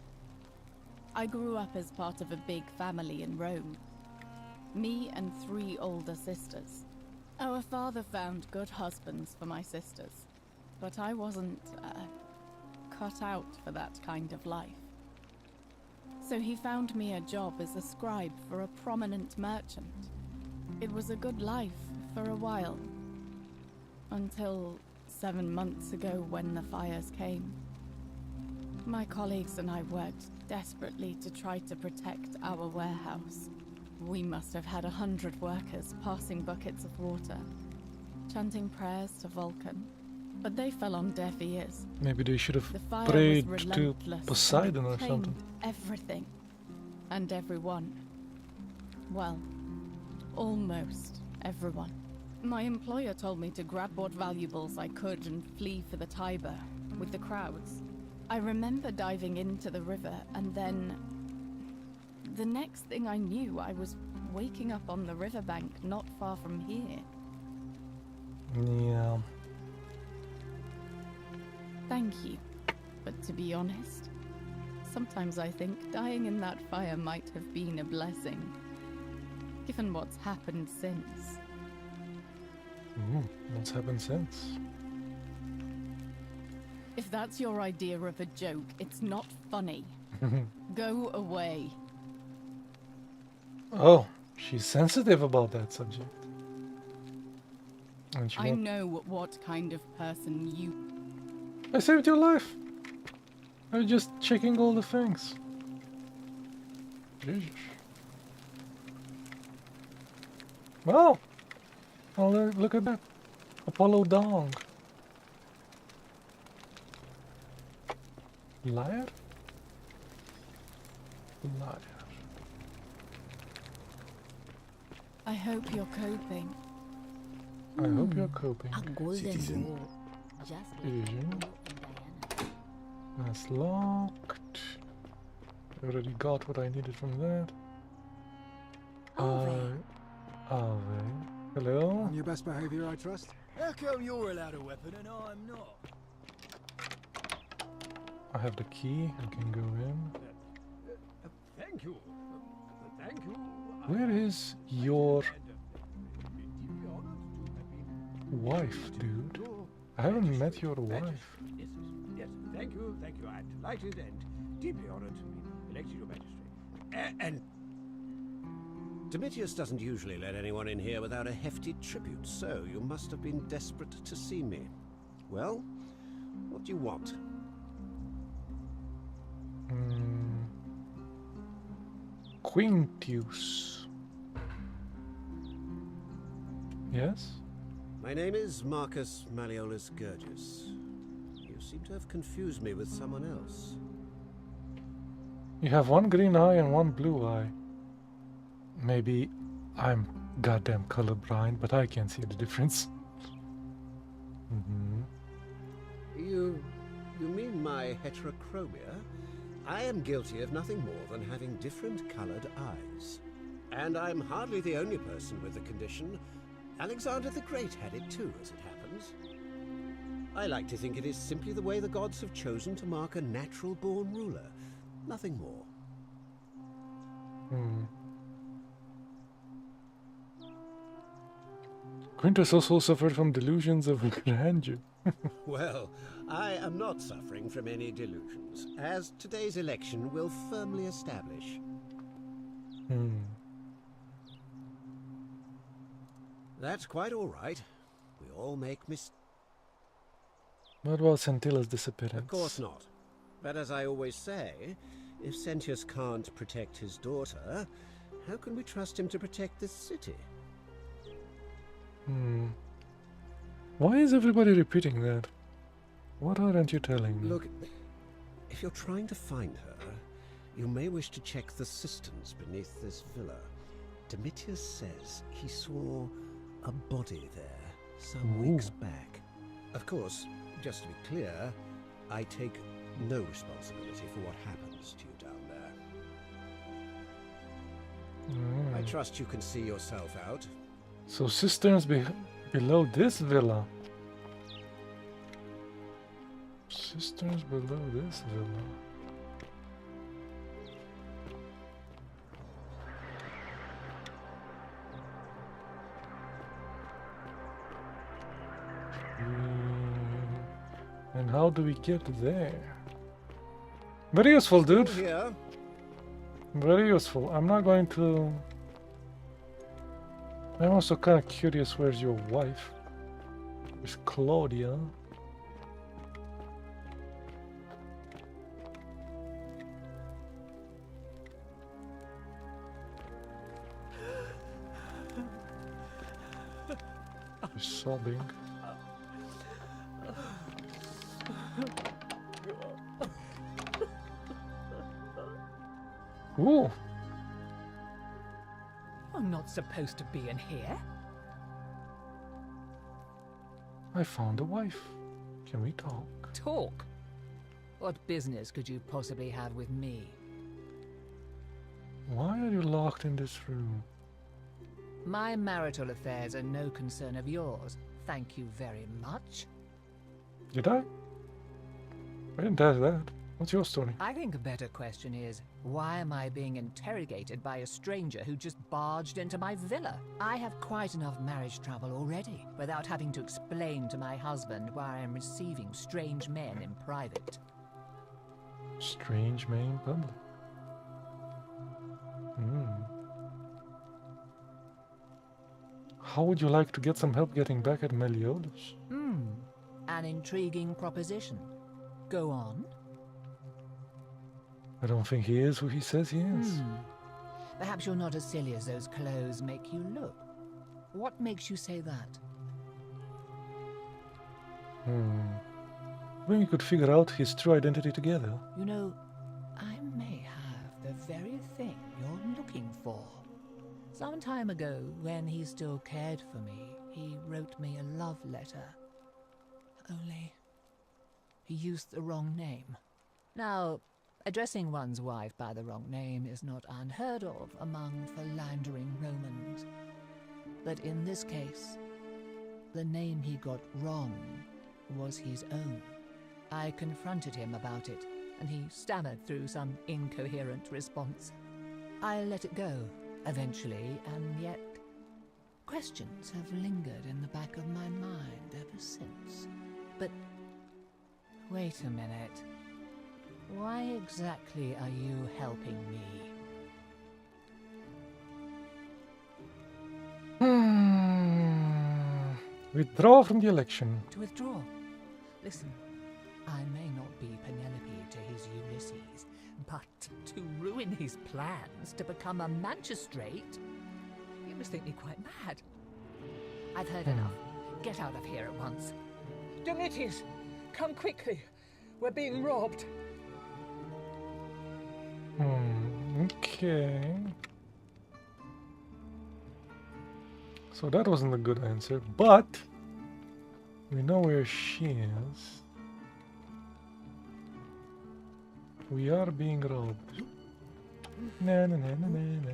I grew up as part of a big family in Rome. Me and 3 older sisters. Our father found good husbands for my sisters, but I wasn't cut out for that kind of life. So he found me a job as a scribe for a prominent merchant. It was a good life for a while, until 7 months ago when the fires came. My colleagues and I worked desperately to try to protect our warehouse. We must have had 100 workers passing buckets of water, chanting prayers to Vulcan, but they fell on deaf ears. Maybe they should have The fire prayed was to relentless, and Poseidon it or claimed something. everything and everyone. Well, almost everyone. My employer told me to grab what valuables I could and flee for the Tiber with the crowds. I remember diving into the river, and then the next thing I knew, I was waking up on the riverbank not far from here. Yeah. Thank you. But to be honest, sometimes I think dying in that fire might have been a blessing, given what's happened since. What's happened since? If that's your idea of a joke, it's not funny. Go away. Oh, she's sensitive about that subject. And she I know what kind of person you... I saved your life. I was just checking all the things. Jesus. Well, look at that. Apollo Dong. Liar? Liar. I hope you're coping. I hope you're coping. A golden Citizen. bow, just like Asian. Apollo and Diana. That's locked. I already got what I needed from that. Ave. Hello? On your best behavior, I trust? How come you're allowed a weapon and I'm not? I have the key. I can go in. Thank you. Thank you. Where is your wife, dude? I haven't met your wife. Yes, thank you. I'm delighted and deeply honored to be elected your magistrate. And Domitius doesn't usually let anyone in here without a hefty tribute, so you must have been desperate to see me. Well, what do you want? Quintius. Yes? My name is Marcus Malleolus Gurgis. You seem to have confused me with someone else. You have one green eye and one blue eye. Maybe I'm goddamn colorblind, but I can't see the difference. You mean my heterochromia? I am guilty of nothing more than having different colored eyes. And I'm hardly the only person with the condition. Alexander the Great had it too, as it happens. I like to think it is simply the way the gods have chosen to mark a natural-born ruler. Nothing more. Quintus also suffered from delusions of grandeur. Well, I am not suffering from any delusions, as today's election will firmly establish. That's quite all right. We all make What about Sentilla's disappearance? Of course not. But as I always say, if Sentius can't protect his daughter, how can we trust him to protect this city? Why is everybody repeating that? What aren't you telling me? Look, if you're trying to find her, You may wish to check the cisterns beneath this villa. Domitius says he saw a body there some weeks back. Of course, just to be clear, I take no responsibility for what happens to you down there. I trust you can see yourself out. So cisterns below this villa. Cisterns below this villa. And how do we get there? Very useful, dude. Here. Very useful. I'm not going to... I'm also kind of curious, where's your wife? Where's Claudia? She's sobbing. Ooh. I'm not supposed to be in here. I found a wife. Can we talk? Talk? What business could you possibly have with me? Why are you locked in this room? My marital affairs are no concern of yours. Thank you very much. Did I? I didn't ask that. What's your story? I think a better question is, why am I being interrogated by a stranger who just barged into my villa? I have quite enough marriage trouble already, without having to explain to my husband why I am receiving strange men in private. Strange men in public. How would you like to get some help getting back at Meliodas? An intriguing proposition. Go on. I don't think he is who he says he is. Perhaps you're not as silly as those clothes make you look. What makes you say that? When we could figure out his true identity together. You know, I may have the very thing you're looking for. Some time ago, when he still cared for me, he wrote me a love letter. Only, he used the wrong name. Now, addressing one's wife by the wrong name is not unheard of among philandering Romans. But in this case, the name he got wrong was his own. I confronted him about it, and he stammered through some incoherent response. I let it go, eventually, and yet questions have lingered in the back of my mind ever since. But wait a minute. Why exactly are you helping me? Withdraw from the election. To withdraw? Listen, I may not be Penelope to his Ulysses, but to ruin his plans to become a magistrate? You must think me quite mad. I've heard enough. Get out of here at once. Domitius, come quickly. We're being robbed. Okay. So that wasn't a good answer, but we know where she is. We are being robbed. Na na na na na na.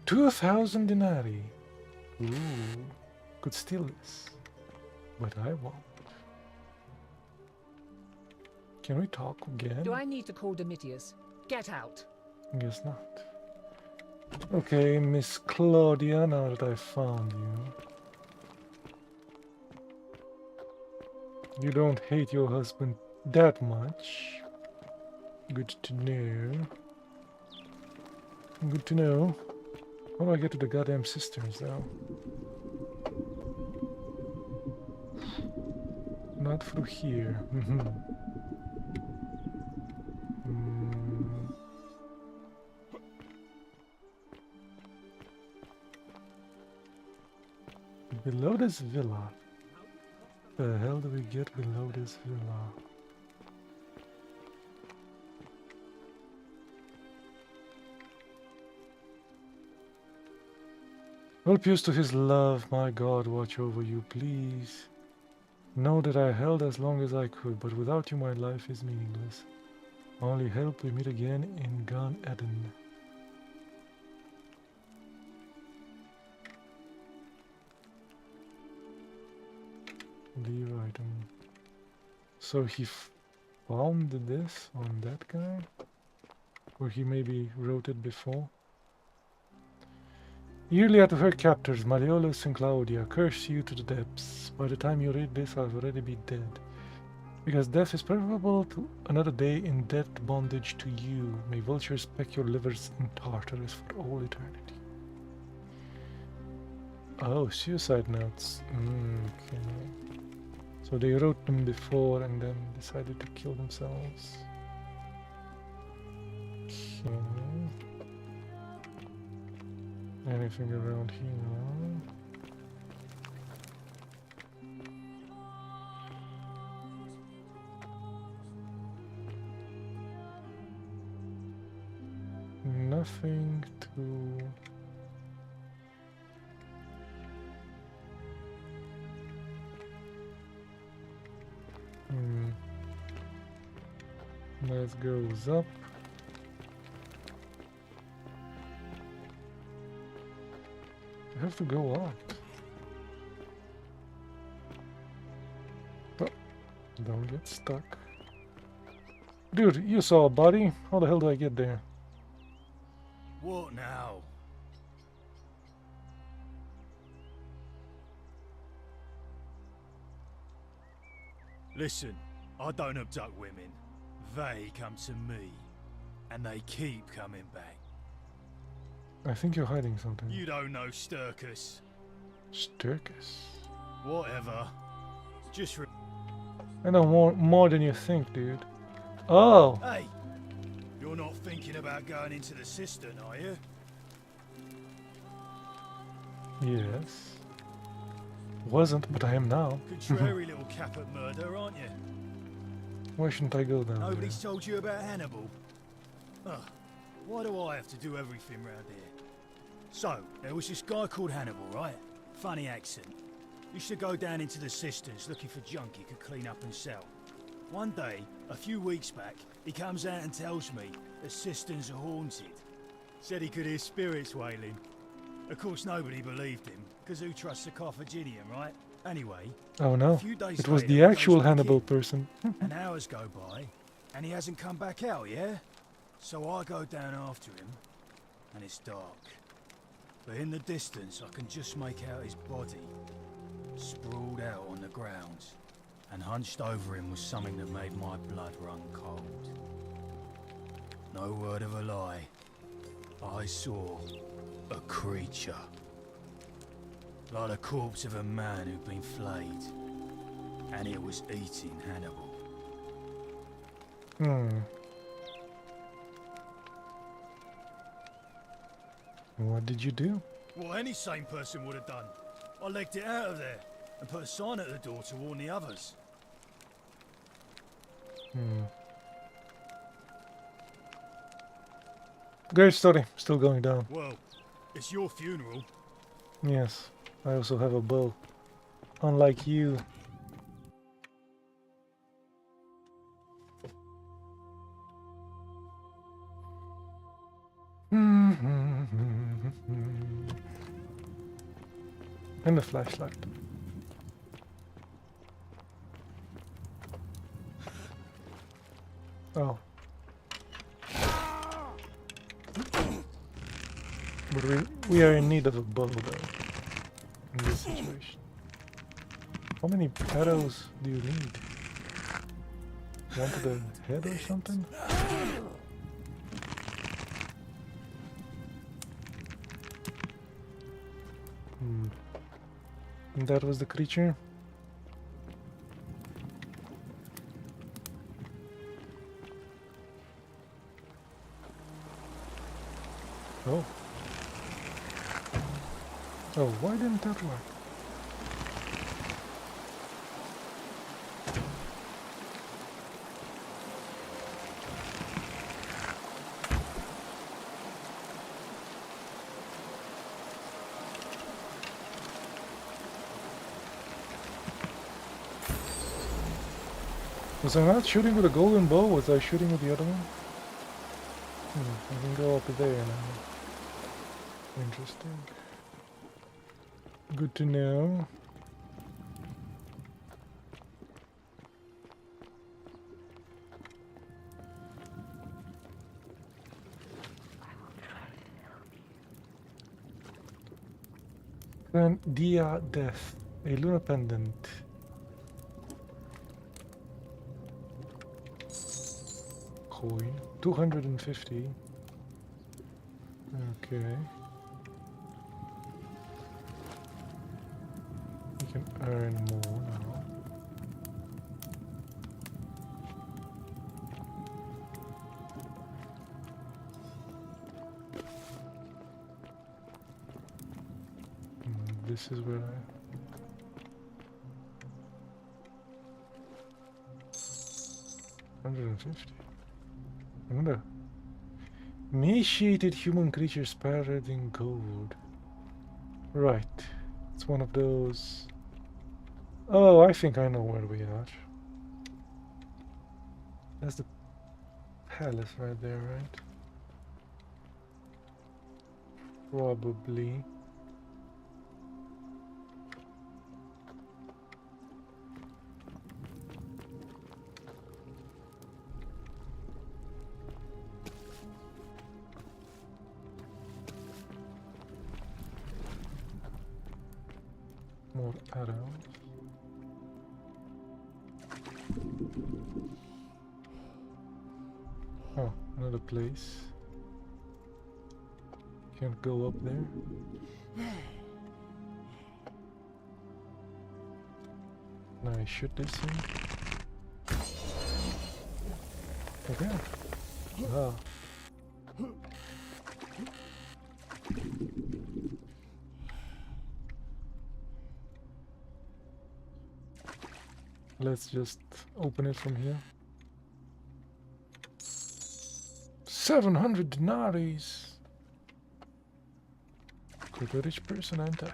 2,000 denarii. Ooh, could steal this, but I won't. Can we talk again? Do I need to call Domitius? Get out. Guess not. Okay, Miss Claudia, now that I found you. You don't hate your husband that much. Good to know. Good to know. How do I get to the goddamn cisterns, though? Not through here. Below this villa. The hell do we get below this villa? Help used to his love, my God, watch over you, please. Know that I held as long as I could, but without you my life is meaningless. Only help we meet again in Gan Eden. Leave item. So he found this on that guy? Or he maybe wrote it before? Yearly out of her captors, Malleolus and Claudia, curse you to the depths. By the time you read this, I'll already be dead. Because death is preferable to another day in death bondage to you. May vultures peck your livers in Tartarus for all eternity. Oh, suicide notes. Okay. So they wrote them before and then decided to kill themselves. Okay. Anything around here? Nothing to... Let's go up. I have to go out. Oh, don't get stuck. Dude, you saw a body? How the hell do I get there? What now? Listen, I don't abduct women. They come to me. And they keep coming back. I think you're hiding something. You don't know Sturkus. Sturkus? Whatever. Just I know more than you think, dude. Oh! Hey! You're not thinking about going into the cistern, are you? Yes. Wasn't, but I am now. Contrary little cap at murder, aren't you? Why shouldn't I go down Nobody's told you about Hannibal. Ugh. Why do I have to do everything round here? So, there was this guy called Hannibal, right? Funny accent. Used to go down into the cisterns looking for junk he could clean up and sell. One day, a few weeks back, he comes out and tells me the cisterns are haunted. Said he could hear spirits wailing. Of course, nobody believed him, because who trusts a Carthaginian, right? Anyway, Oh no, a few days it was later, the he actual goes back Hannibal in. person. And hours go by, and he hasn't come back out, yeah? So I go down after him, and it's dark. But in the distance, I can just make out his body, sprawled out on the ground. And hunched over him was something that made my blood run cold. No word of a lie. I saw a creature. Like the corpse of a man who'd been flayed. And it was eating Hannibal. What did you do? What any sane person would have done. I legged it out of there and put a sign at the door to warn the others. Great story. Still going down. Well, it's your funeral. Yes, I also have a bow. Unlike you. And the flashlight. Oh. But we are in need of a bow though. In this situation. How many arrows do you need? One to the head or something? And that was the creature? Oh. Oh, why didn't that work? Was I not shooting with a golden bow? Was I shooting with the other one? I can go up there now. Interesting. Good to know. Then Dia Death, a lunar pendant. Coin, 250. Okay. We can earn more now. This is where I... 150. I wonder. Emaciated human creatures patterned in gold. Right. It's one of those. Oh, I think I know where we are. That's the palace right there, right? Probably. More arrows. Oh, another place. Can't go up there. Now I shoot this thing. Okay. Ah. Let's just open it from here. 700 denaries. Quite a rich person, aren't I?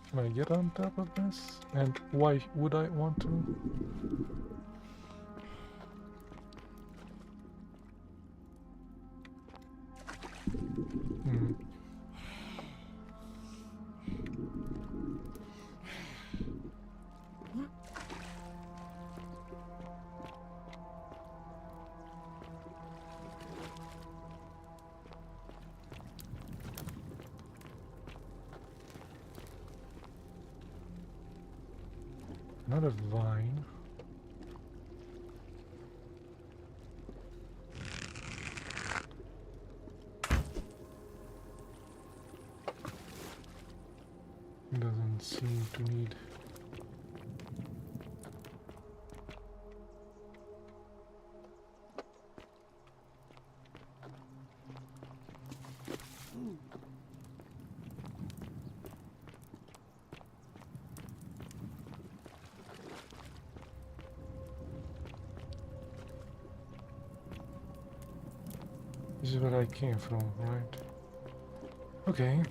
Can I get on top of this? And why would I want to? Another vine. Doesn't seem to need. This is where I came from, right? Okay.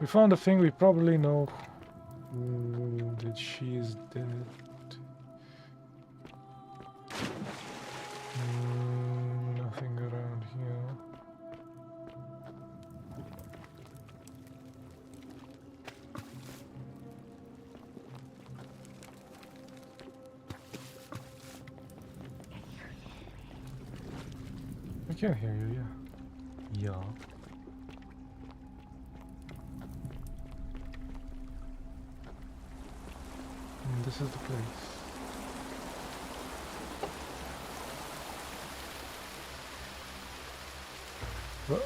We found a thing we probably know that she is dead. Nothing around here. I can hear you, yeah. Yeah. And this is the place. Well.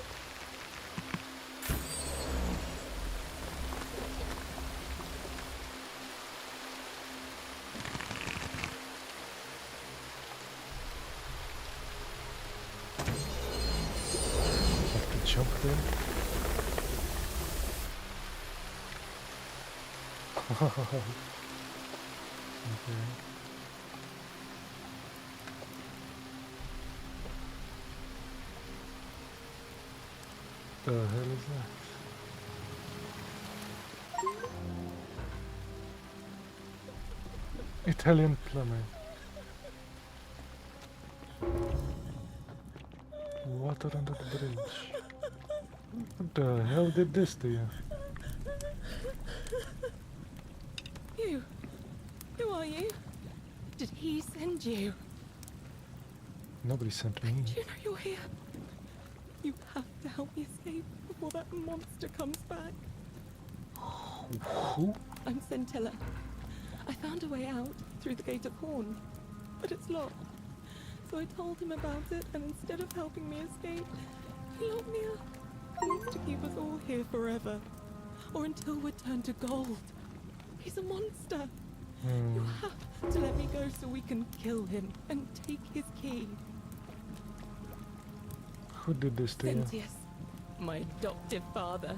Jump there. Okay. The hell is that? Italian plumber. Water under the bridge. What the hell did this to you? You? Who are you? Did he send you? Nobody sent me. Do you know you're here? You have to help me escape before that monster comes back. Who? I'm Scintilla. I found a way out through the Gate of Horn, but it's locked. So I told him about it, and instead of helping me escape, he locked me up. He wants to keep us all here forever, or until we're turned to gold. He's a monster. You have to let me go so we can kill him and take his key. Who did this to you? Sentius, my adoptive father.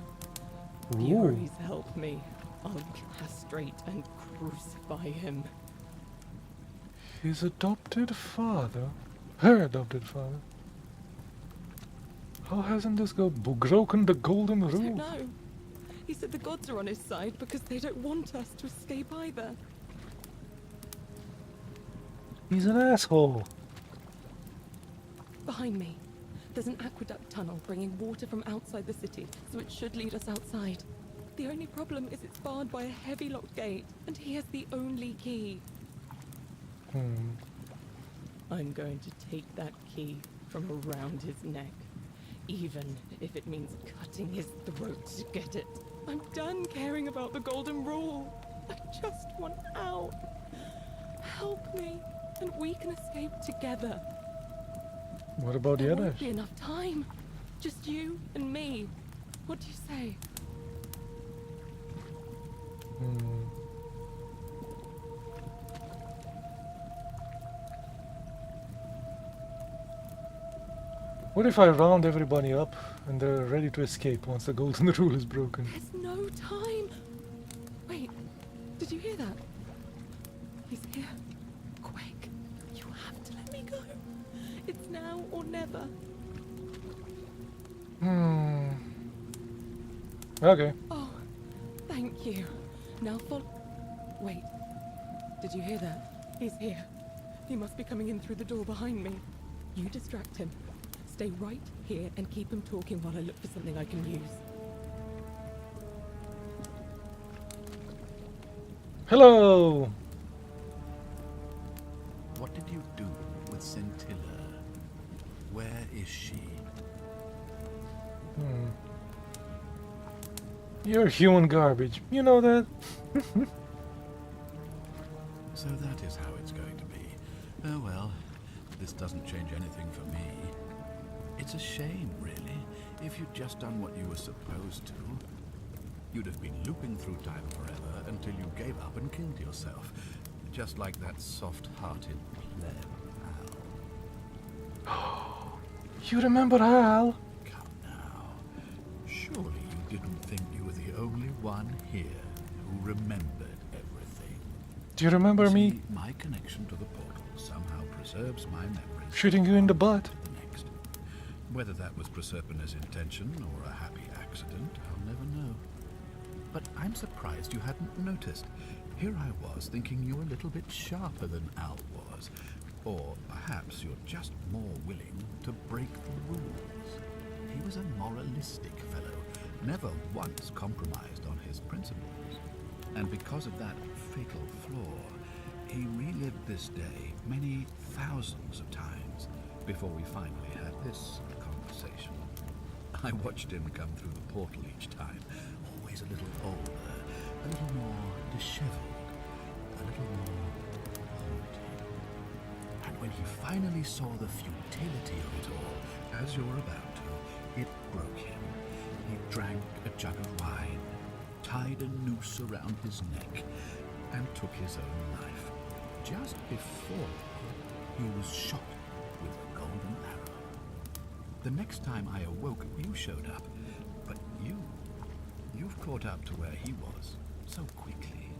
Ooh. Furies help me. I'll castrate and crucify him. His adopted father? Her adopted father? How hasn't this guy broken the golden I don't rule? know. He said the gods are on his side because they don't want us to escape either. He's an asshole. Behind me, there's an aqueduct tunnel bringing water from outside the city, so it should lead us outside. The only problem is it's barred by a heavy locked gate, and he has the only key. I'm going to take that key from around his neck, even if it means cutting his throat to get it. I'm done caring about the golden rule. I just want out. Help me, and we can escape together. What about the There others? won't be enough time. Just you and me. What do you say? What if I round everybody up and they're ready to escape once the golden rule is broken? There's no time. Wait, did you hear that? He's here. Quick, you have to let me go. It's now or never. Okay. Oh, thank you. Now Wait, did you hear that? He's here. He must be coming in through the door behind me. You distract him. Stay right here and keep him talking while I look for something I can use. Hello! What did you do with Scintilla? Where is she? You're human garbage. You know that? So that is how it's going to be. Oh well, this doesn't change anything for me. It's a shame, really. If you'd just done what you were supposed to, you'd have been looping through time forever until you gave up and killed yourself. Just like that soft-hearted pleb, Al. You remember Al? Come now. Surely you didn't think you were the only one here who remembered everything. Do you remember me? See, my connection to the portal somehow preserves my memories. Shooting you in the butt? Whether that was Proserpina's intention or a happy accident, I'll never know. But I'm surprised you hadn't noticed. Here I was thinking you were a little bit sharper than Al was. Or perhaps you're just more willing to break the rules. He was a moralistic fellow, never once compromised on his principles. And because of that fatal flaw, he relived this day many thousands of times before we finally had this conversation. I watched him come through the portal each time, always a little older, a little more disheveled, a little more haunted. And when he finally saw the futility of it all, as you're about to, it broke him. He drank a jug of wine, tied a noose around his neck, and took his own life. Just before he was shot with a golden arrow. The next time I awoke, you showed up, but you've caught up to where he was so quickly.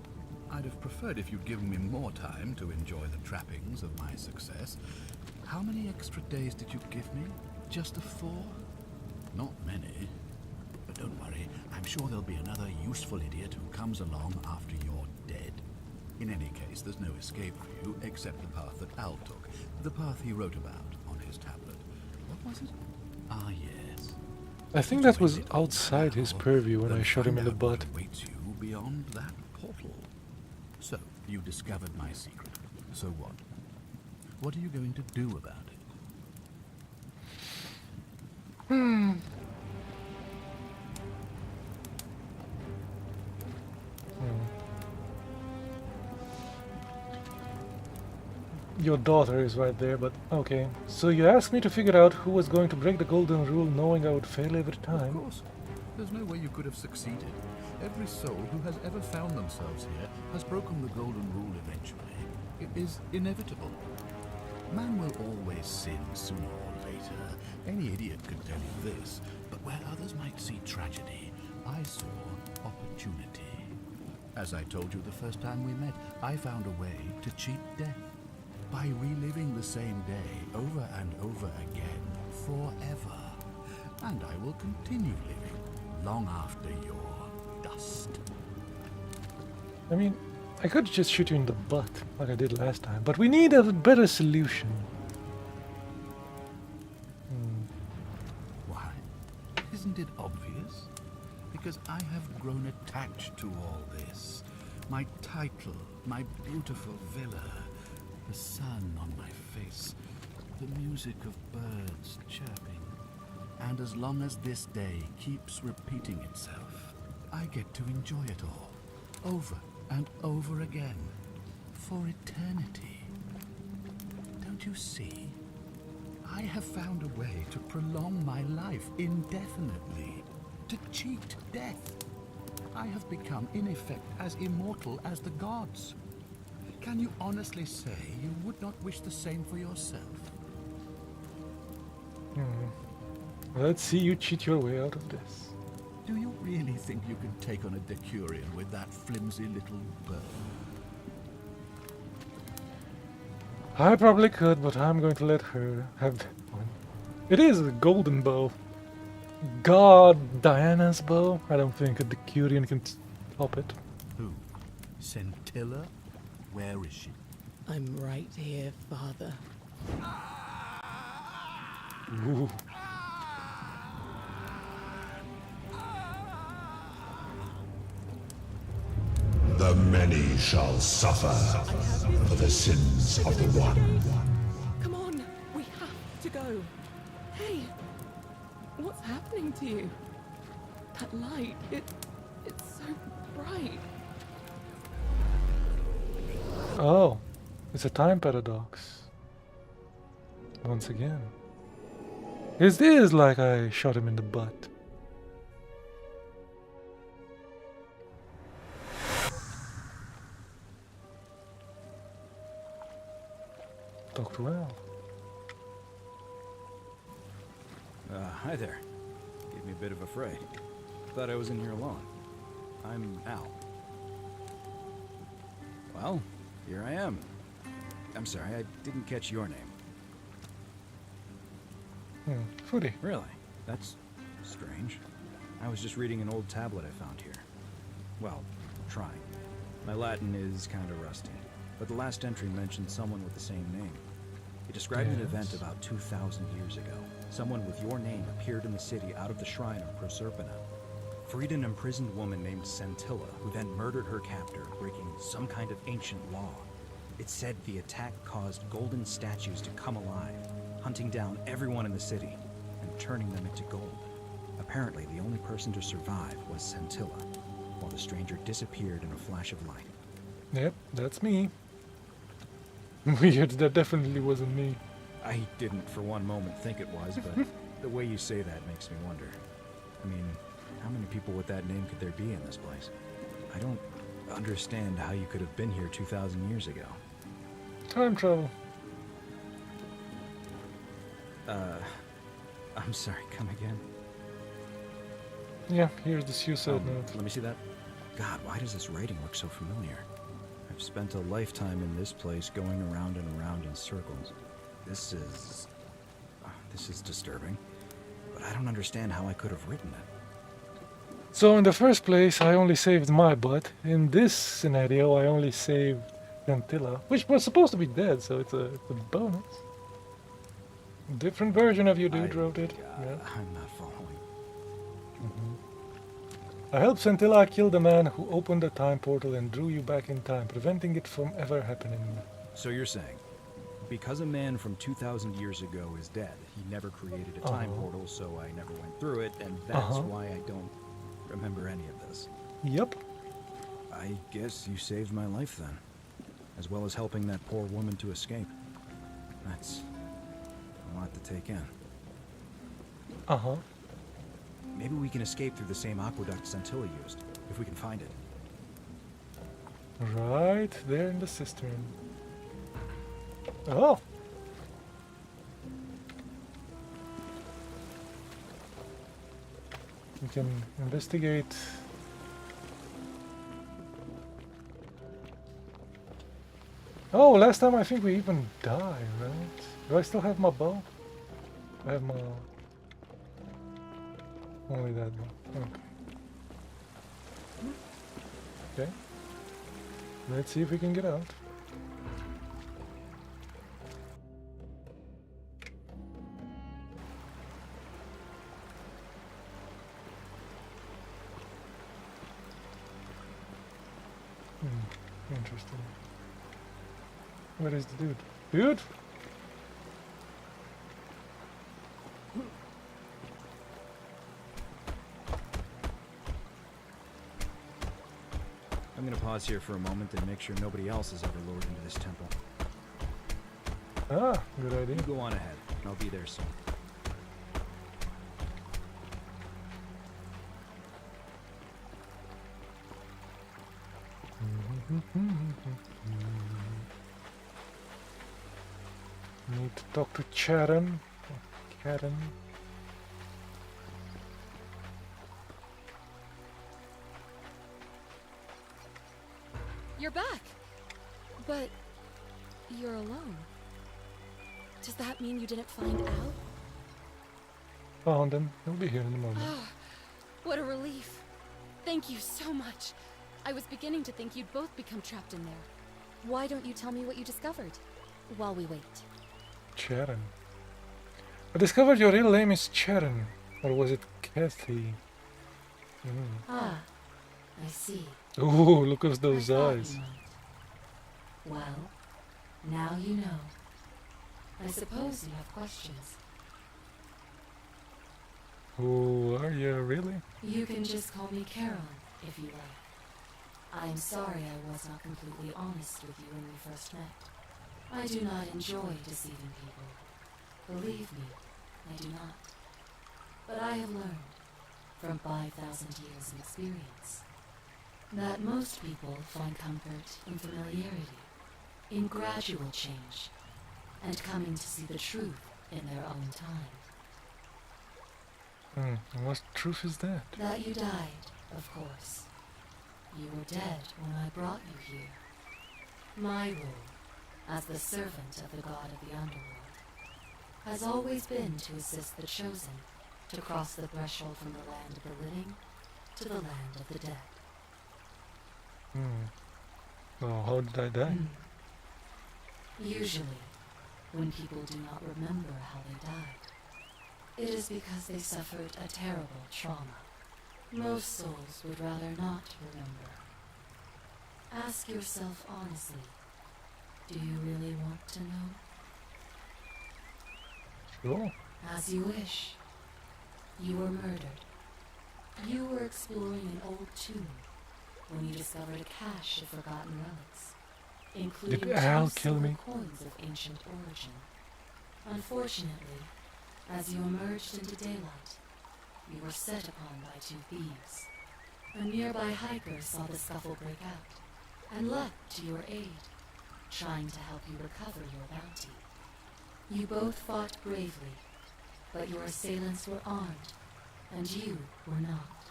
I'd have preferred if you'd given me more time to enjoy the trappings of my success. How many extra days did you give me? Just the 4? Not many. I'm sure there'll be another useful idiot who comes along after you're dead. In any case, there's no escape for you except the path that Al took, the path he wrote about on his tablet. What was it? Ah, yes. I think that was outside his purview when I shot him in the butt. Waits you beyond that portal. So, you discovered my secret. So what? What are you going to do about it? Your daughter is right there, but okay. So you asked me to figure out who was going to break the golden rule knowing I would fail every time. Of course. There's no way you could have succeeded. Every soul who has ever found themselves here has broken the golden rule eventually. It is inevitable. Man will always sin sooner or later. Any idiot can tell you this, but where others might see tragedy, I saw opportunity. As I told you the first time we met, I found a way to cheat death. By reliving the same day over and over again, forever. And I will continue living long after your dust. I mean, I could just shoot you in the butt, like I did last time, but we need a better solution. Why? Isn't it obvious? Because I have grown attached to all this. My title, my beautiful villa, the sun on my face, the music of birds chirping. And as long as this day keeps repeating itself, I get to enjoy it all, over and over again, for eternity. Don't you see? I have found a way to prolong my life indefinitely, to cheat death. I have become, in effect, as immortal as the gods. Can you honestly say you would not wish the same for yourself? Let's see you cheat your way out of this. Do you really think you can take on a Decurion with that flimsy little bow? I probably could, but I'm going to let her have that one. It is a golden bow. God Diana's bow? I don't think a Decurion can top it. Who? Scintilla? Where is she? I'm right here, Father. Ooh. The many shall suffer for the sins of the one. Come on, we have to go. Hey, what's happening to you? That light, it's so bright. Oh, it's a time paradox. Once again. It is like I shot him in the butt. Dr. Al. Hi there. Gave me a bit of a fright. Thought I was in here alone. I'm Al. Well, here I am. I'm sorry, I didn't catch your name. Footy. Really? That's strange. I was just reading an old tablet I found here. Well, trying. My Latin is kind of rusty, but the last entry mentioned someone with the same name. It described an event about 2,000 years ago. Someone with your name appeared in the city out of the shrine of Proserpina. Freed an imprisoned woman named Scintilla, who then murdered her captor, breaking some kind of ancient law. It said the attack caused golden statues to come alive, hunting down everyone in the city and turning them into gold. Apparently, the only person to survive was Scintilla, while the stranger disappeared in a flash of light. Yep, that's me. Weird, that definitely wasn't me. I didn't for one moment think it was, but the way you say that makes me wonder. I mean, how many people with that name could there be in this place? I don't understand how you could have been here 2,000 years ago. Time travel. I'm sorry, come again? Yeah, here's the suicide note. Let me see that. God, why does this writing look so familiar? I've spent a lifetime in this place going around and around in circles. This is disturbing, but I don't understand how I could have written it. So in the first place, I only saved my butt. In this scenario, I only saved Gentilla, which was supposed to be dead, so it's a bonus. Different version of you, dude, wrote it. Yeah. I'm not following. I helped Centilla kill the man who opened the time portal and drew you back in time, preventing it from ever happening. So you're saying, because a man from 2,000 years ago is dead, he never created a time portal, so I never went through it, and that's why I don't remember any of this. Yep. I guess you saved my life then, as well as helping that poor woman to escape. That's a lot to take in. Maybe we can escape through the same aqueduct Centilla used, if we can find it. Right there in the cistern. Oh! We can investigate. Oh, last time I think we even died, right? Do I still have my bow? I have my... Only that one. Okay. Okay. Let's see if we can get out. Interesting. Where is the dude? Dude? I'm gonna pause here for a moment and make sure nobody else is ever lured into this temple. Ah, good idea. You go on ahead. I'll be there soon. Need to talk to Charon. Karen. You're back! But you're alone. Does that mean you didn't find Al? Found him. He'll be here in a moment. Oh, what a relief. Thank you so much. I was beginning to think you'd both become trapped in there. Why don't you tell me what you discovered while we wait? Charon. I discovered your real name is Charon. Or was it Kathy? Ah, I see. Ooh, look at those eyes. Well, now you know. I suppose you have questions. Who are you, really? You can just call me Caroline, if you like. I'm sorry I was not completely honest with you when we first met. I do not enjoy deceiving people. Believe me, I do not. But I have learned, from 5,000 years of experience, that most people find comfort in familiarity, in gradual change, and coming to see the truth in their own time. And what truth is that? That you died, of course. You were dead when I brought you here. My role, as the servant of the god of the underworld, has always been to assist the chosen to cross the threshold from the land of the living to the land of the dead. Well, how did I die? Usually, when people do not remember how they died, it is because they suffered a terrible trauma. Most souls would rather not remember. Ask yourself honestly, do you really want to know? Sure. As you wish. You were murdered. You were exploring an old tomb when you discovered a cache of forgotten relics, including Did Al two kill me? silver coins of ancient origin. Unfortunately, as you emerged into daylight, you were set upon by two thieves. A nearby hiker saw the scuffle break out and leapt to your aid, trying to help you recover your bounty. You both fought bravely, but your assailants were armed, and you were not.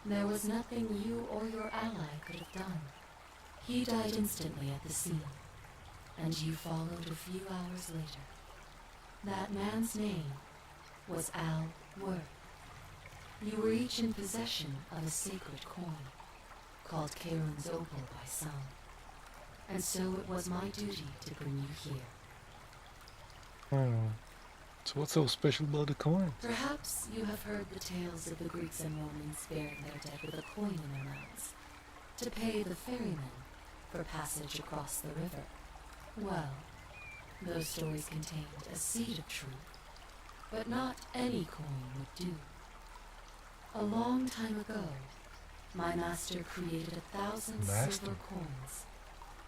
There was nothing you or your ally could have done. He died instantly at the scene, and you followed a few hours later. That man's name was Al Worth. You were each in possession of a sacred coin, called Karen's Opal by some. And so it was my duty to bring you here. Hmm. So what's so special about the coins? Perhaps you have heard the tales of the Greeks and Romans burying their dead with a coin in their mouths, to pay the ferryman for passage across the river. Well, those stories contained a seed of truth, but not any coin would do. A long time ago, my master created 1,000 silver coins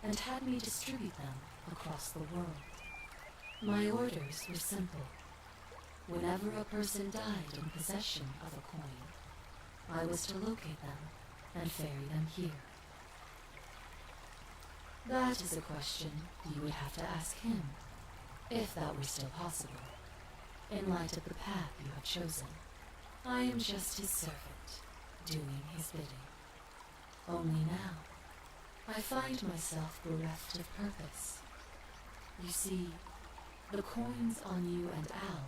and had me distribute them across the world. My orders were simple. Whenever a person died in possession of a coin, I was to locate them and ferry them here. That is a question you would have to ask him, if that were still possible, in light of the path you have chosen. I am just his servant, doing his bidding. Only now, I find myself bereft of purpose. You see, the coins on you and Al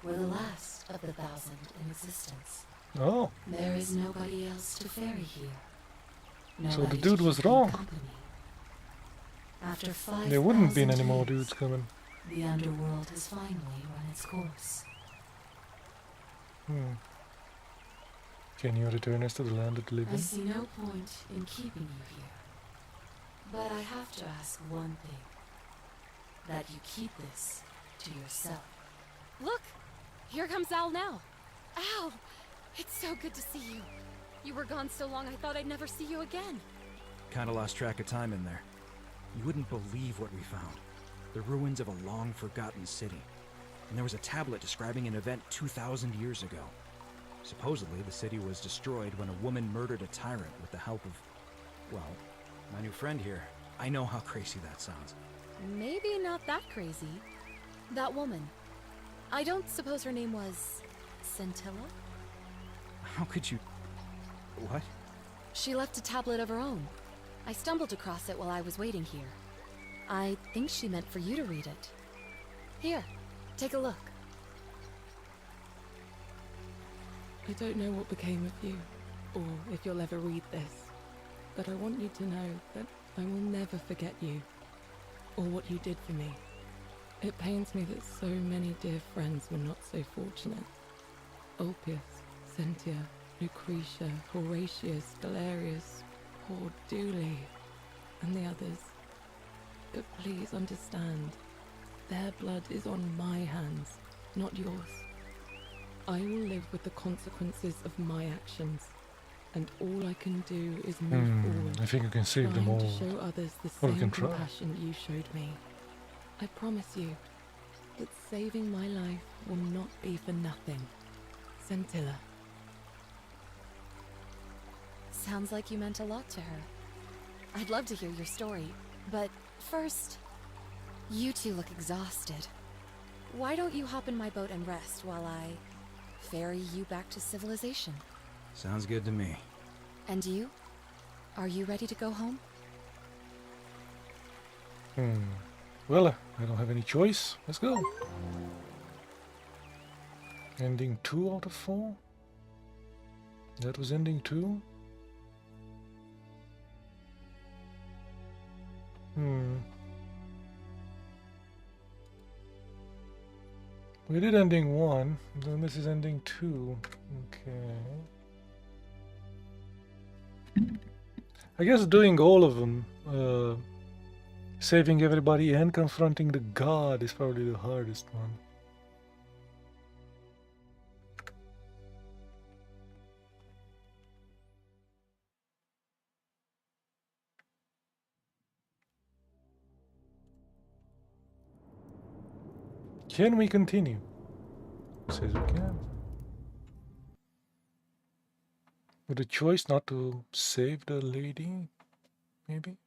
were the last of the 1,000 in existence. Oh. There is nobody else to ferry here. So the dude was wrong. After 5,000 There wouldn't be any more years, dudes coming. the underworld has finally run its course. Hmm. Can you return us to the land of the I living? see no point in keeping you here. But I have to ask one thing. That you keep this to yourself. Look! Here comes Al now. Al! It's so good to see you. You were gone so long I thought I'd never see you again. Kinda lost track of time in there. You wouldn't believe what we found. The ruins of a long-forgotten city. And there was a tablet describing an event 2,000 years ago. Supposedly, the city was destroyed when a woman murdered a tyrant with the help of, well, my new friend here. I know how crazy that sounds. Maybe not that crazy. That woman. I don't suppose her name was... Scintilla? How could you... What? She left a tablet of her own. I stumbled across it while I was waiting here. I think she meant for you to read it. Here, take a look. I don't know what became of you, or if you'll ever read this, but I want you to know that I will never forget you, or what you did for me. It pains me that so many dear friends were not so fortunate. Ulpius, Cynthia, Lucretia, Horatius, Galerius, poor Dooley, and the others. But please understand, their blood is on my hands, not yours. I will live with the consequences of my actions, and all I can do is move forward. I think you can save them all. To show others the Or we same can try. compassion you showed me. I promise you that saving my life will not be for nothing. Scintilla. Sounds like you meant a lot to her. I'd love to hear your story, but first, you two look exhausted. Why don't you hop in my boat and rest while I ferry you back to civilization? Sounds good to me. And you? Are you ready to go home? Well, I don't have any choice. Let's go. Ending 2 out of 4? That was ending 2? We did ending 1, then this is ending 2. Okay. I guess doing all of them, saving everybody and confronting the god is probably the hardest one. Can we continue? Says we can. With a choice not to save the lady, maybe?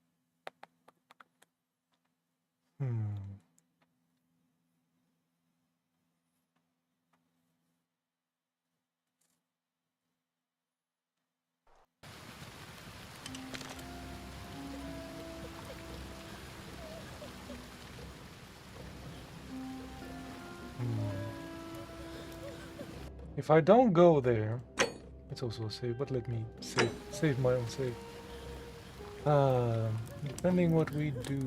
If I don't go there, It's also a save, but let me save my own save. Depending what we do.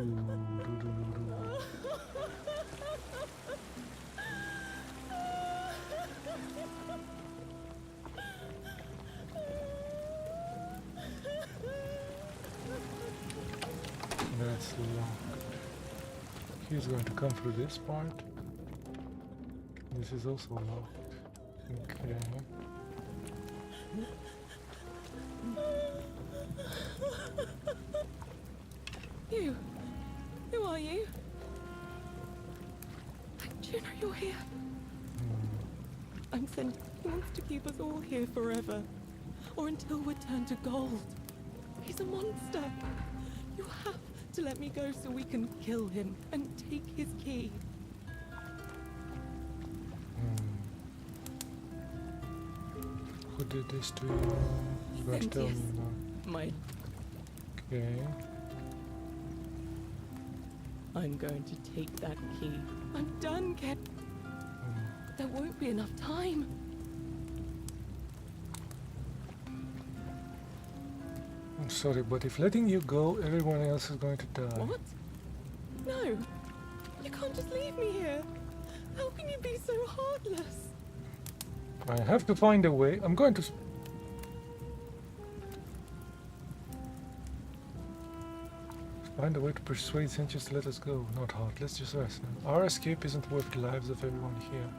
That's locked. He's going to come through this part. This is also locked. Okay. You? Who are you? Do you know you're here? I'm sent. He wants to keep us all here forever. Or until we're turned to gold. He's a monster. You have to let me go so we can kill him and take his key. Who did this to you? You guys tell me now. My... Okay. I'm going to take that key. I'm done, Cap. There won't be enough time. I'm sorry, but if letting you go, everyone else is going to die. What? No. You can't just leave me here. How can you be so heartless? I have to find a way. I'm going to... find a way to persuade Sentius to let us go. Not hard. Let's just rest now. Our escape isn't worth the lives of everyone here.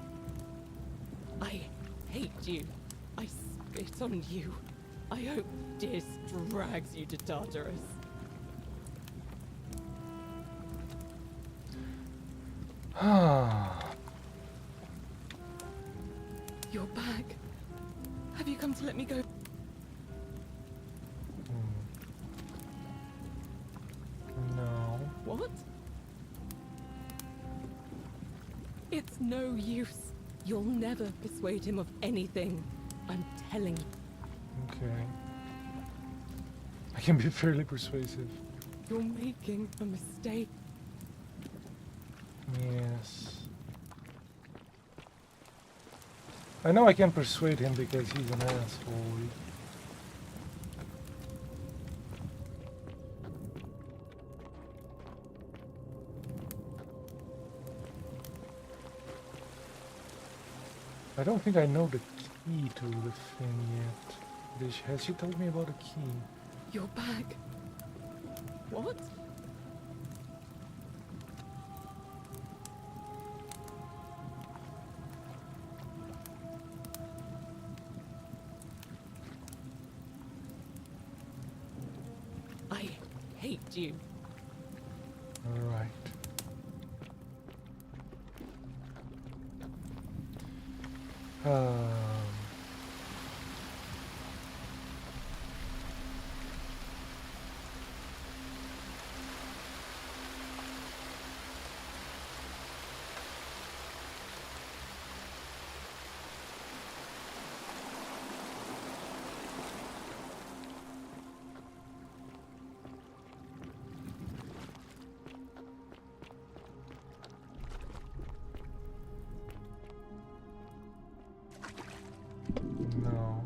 I hate you. I spit on you. I hope Dis drags you to Tartarus. You're back. Have you come to let me go? No. What? It's no use. You'll never persuade him of anything. I'm telling you. Okay. I can be fairly persuasive. You're making a mistake. Yes. I know I can persuade him because he's an asshole. I don't think I know the key to the thing yet. Has she told me about a key? You're back. What? I hate you. Right. No.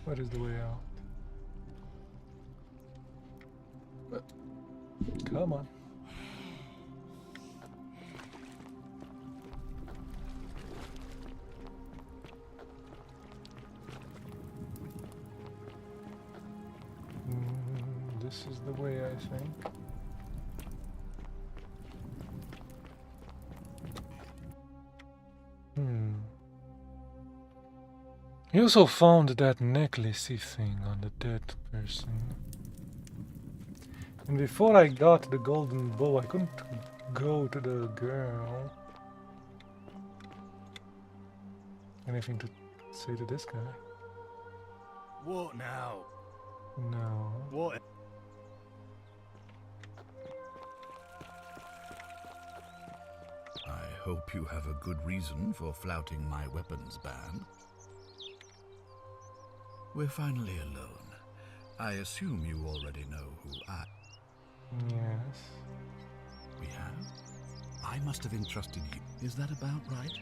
What is the way out? Come on. This is the way, I think. He also found that necklacey thing on the dead person. And before I got the golden bow, I couldn't go to the girl. Anything to say to this guy? What now? No. What? I hope you have a good reason for flouting my weapons ban. We're finally alone. I assume you already know who I... Yes. We have? I must have entrusted you. Is that about right?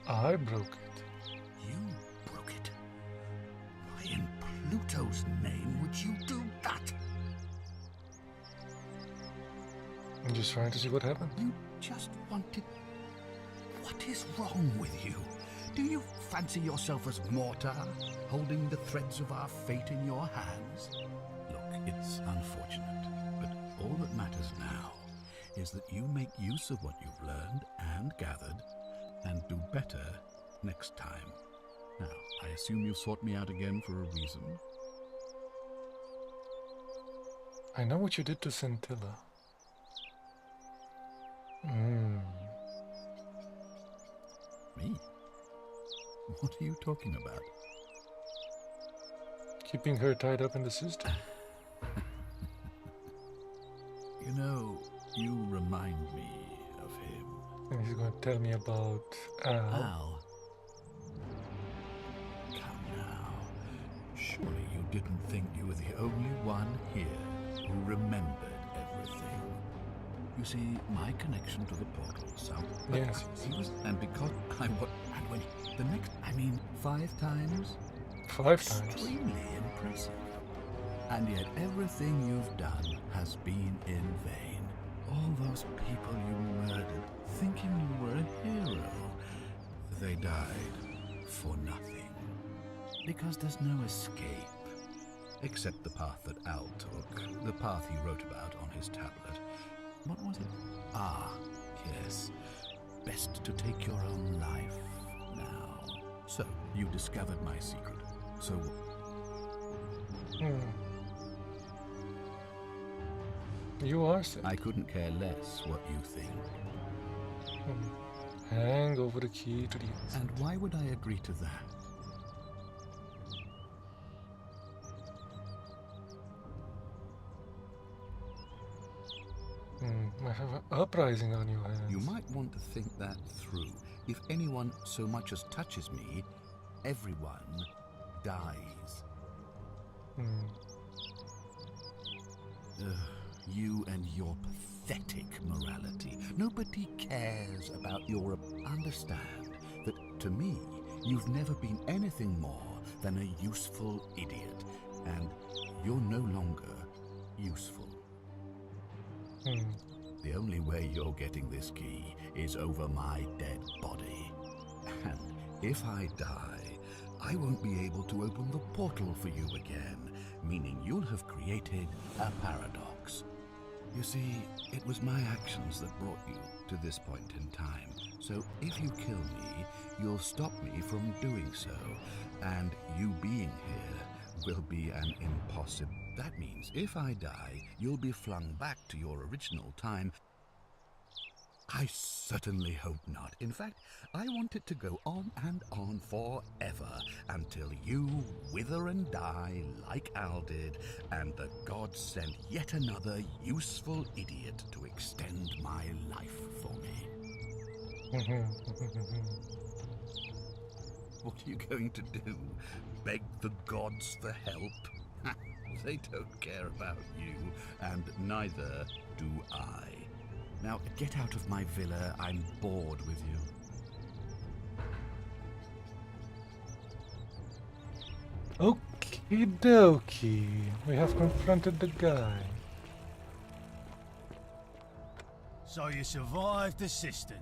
I broke it. You broke it? Why in Pluto's name would you do that? I'm just trying to see what happened. You just wanted... What is wrong with you? Do you fancy yourself as mortar, holding the threads of our fate in your hands? Look, it's unfortunate, but all that matters now is that you make use of what you've learned and gathered, and do better next time. Now, I assume you sought me out again for a reason? I know what you did to Scintilla. Me? What are you talking about? Keeping her tied up in the system. You know, you remind me of him. And he's going to tell me about Al. Al? Come now. Surely you didn't think you were the only one here who remembered everything. You see, my connection to the portal sound. Yes. And because I was. And when the next. 5 times? 5 times. Extremely impressive. And yet everything you've done has been in vain. All those people you murdered, thinking you were a hero. They died for nothing. Because there's no escape. Except the path that Al took, the path he wrote about on his tablet. What was it? Ah, yes. Best to take your own life now. So, you discovered my secret. So... You are sick. I couldn't care less what you think. Hang over the key to the... And why would I agree to that? I have an uprising on your hands. You might want to think that through. If anyone so much as touches me, everyone dies. You and your pathetic morality. Nobody cares about your... Understand that, to me, you've never been anything more than a useful idiot. And you're no longer useful. The only way you're getting this key is over my dead body. And if I die, I won't be able to open the portal for you again, meaning you'll have created a paradox. You see, it was my actions that brought you to this point in time. So if you kill me, you'll stop me from doing so. And you being here will be an impossible... That means if I die, you'll be flung back to your original time. I certainly hope not. In fact, I want it to go on and on forever until you wither and die like Al did, and the gods sent yet another useful idiot to extend my life for me. What are you going to do? Beg the gods for help? They don't care about you, and neither do I. Now, get out of my villa. I'm bored with you. Okie dokie. We have confronted the guy. So you survived the cistern.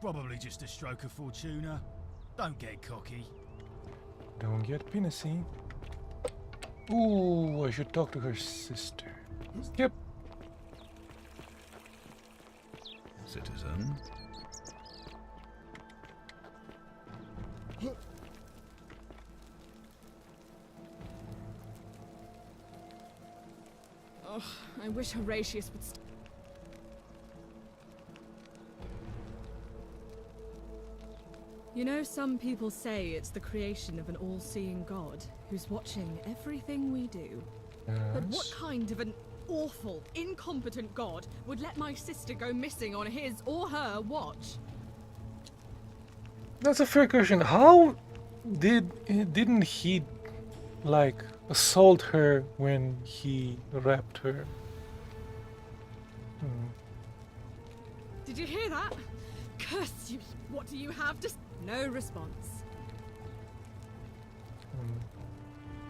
Probably just a stroke of fortuna. Don't get cocky. Don't get pinacy. Ooh, I should talk to her sister. Yep. Citizen. Oh, I wish Horatius would You know, some people say it's the creation of an all-seeing God who's watching everything we do. But what kind of an awful, incompetent God would let my sister go missing on his or her watch? That's a fair question. How didn't he, like, assault her when he raped her? Did you hear that? Curse you! What do you have to... No response.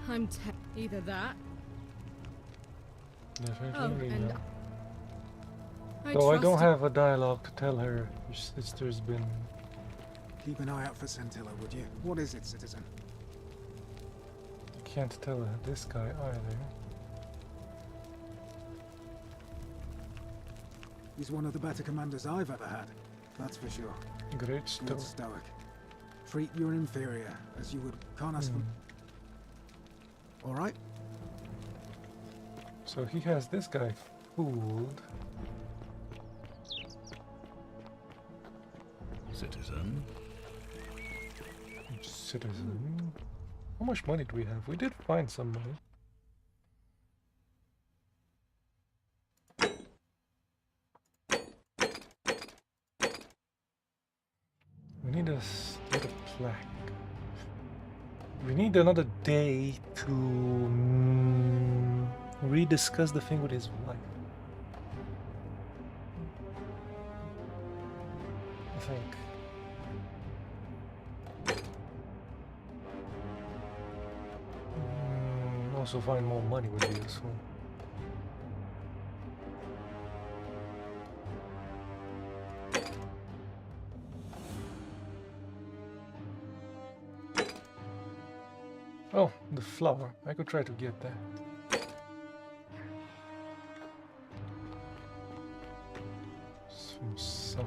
I'm either that. Definitely and no. I So I don't trusted- have a dialogue to tell her your sister's been... Keep an eye out for Scintilla, would you? What is it, citizen? Can't tell this guy either. He's one of the better commanders I've ever had. That's for sure. Great Good stoic. Treat your inferior as you would Karnas. All right. So he has this guy fooled. Citizen. Citizen. How much money do we have? We did find some money. We need a plaque. We need another day to rediscuss the thing with his wife. I think. Also find more money would be useful. Oh, the flower. I could try to get that. From somewhere.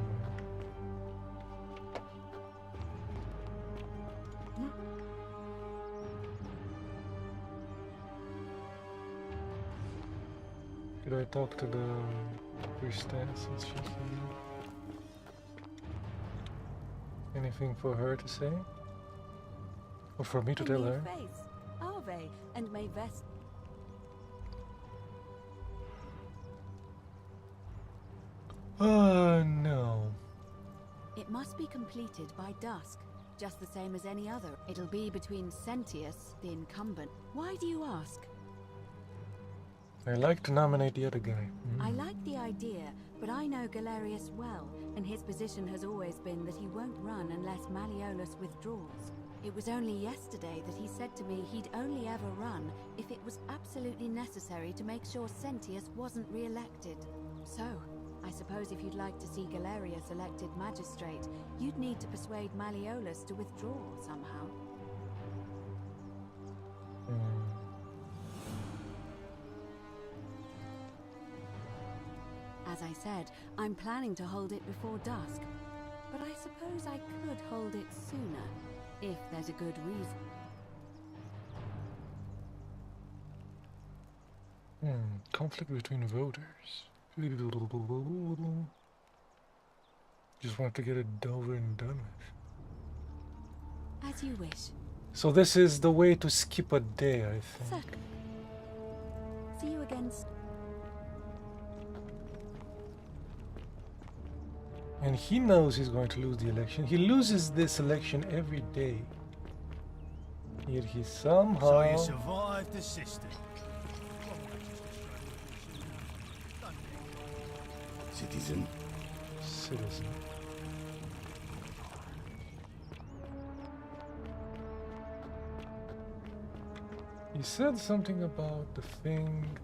Did I talk to the priestess? Is she here? Anything for her to say? Or for me to tell her? Face, Ave, and may vest. No. It must be completed by dusk, just the same as any other. It'll be between Sentius, the incumbent. Why do you ask? I like to nominate the other guy. I like the idea, but I know Galerius well, and his position has always been that he won't run unless Malleolus withdraws. It was only yesterday that he said to me he'd only ever run if it was absolutely necessary to make sure Sentius wasn't re-elected. So, I suppose if you'd like to see Galerius elected magistrate, you'd need to persuade Malleolus to withdraw somehow. As I said, I'm planning to hold it before dusk, but I suppose I could hold it sooner, if there's a good reason. Conflict between voters. Just want to get it over and done with. As you wish. So this is the way to skip a day, I think. Certainly. See you again. And he knows he's going to lose the election. He loses this election every day. Yet he somehow... So you survived the system. Citizen. Citizen. He said something about the thing...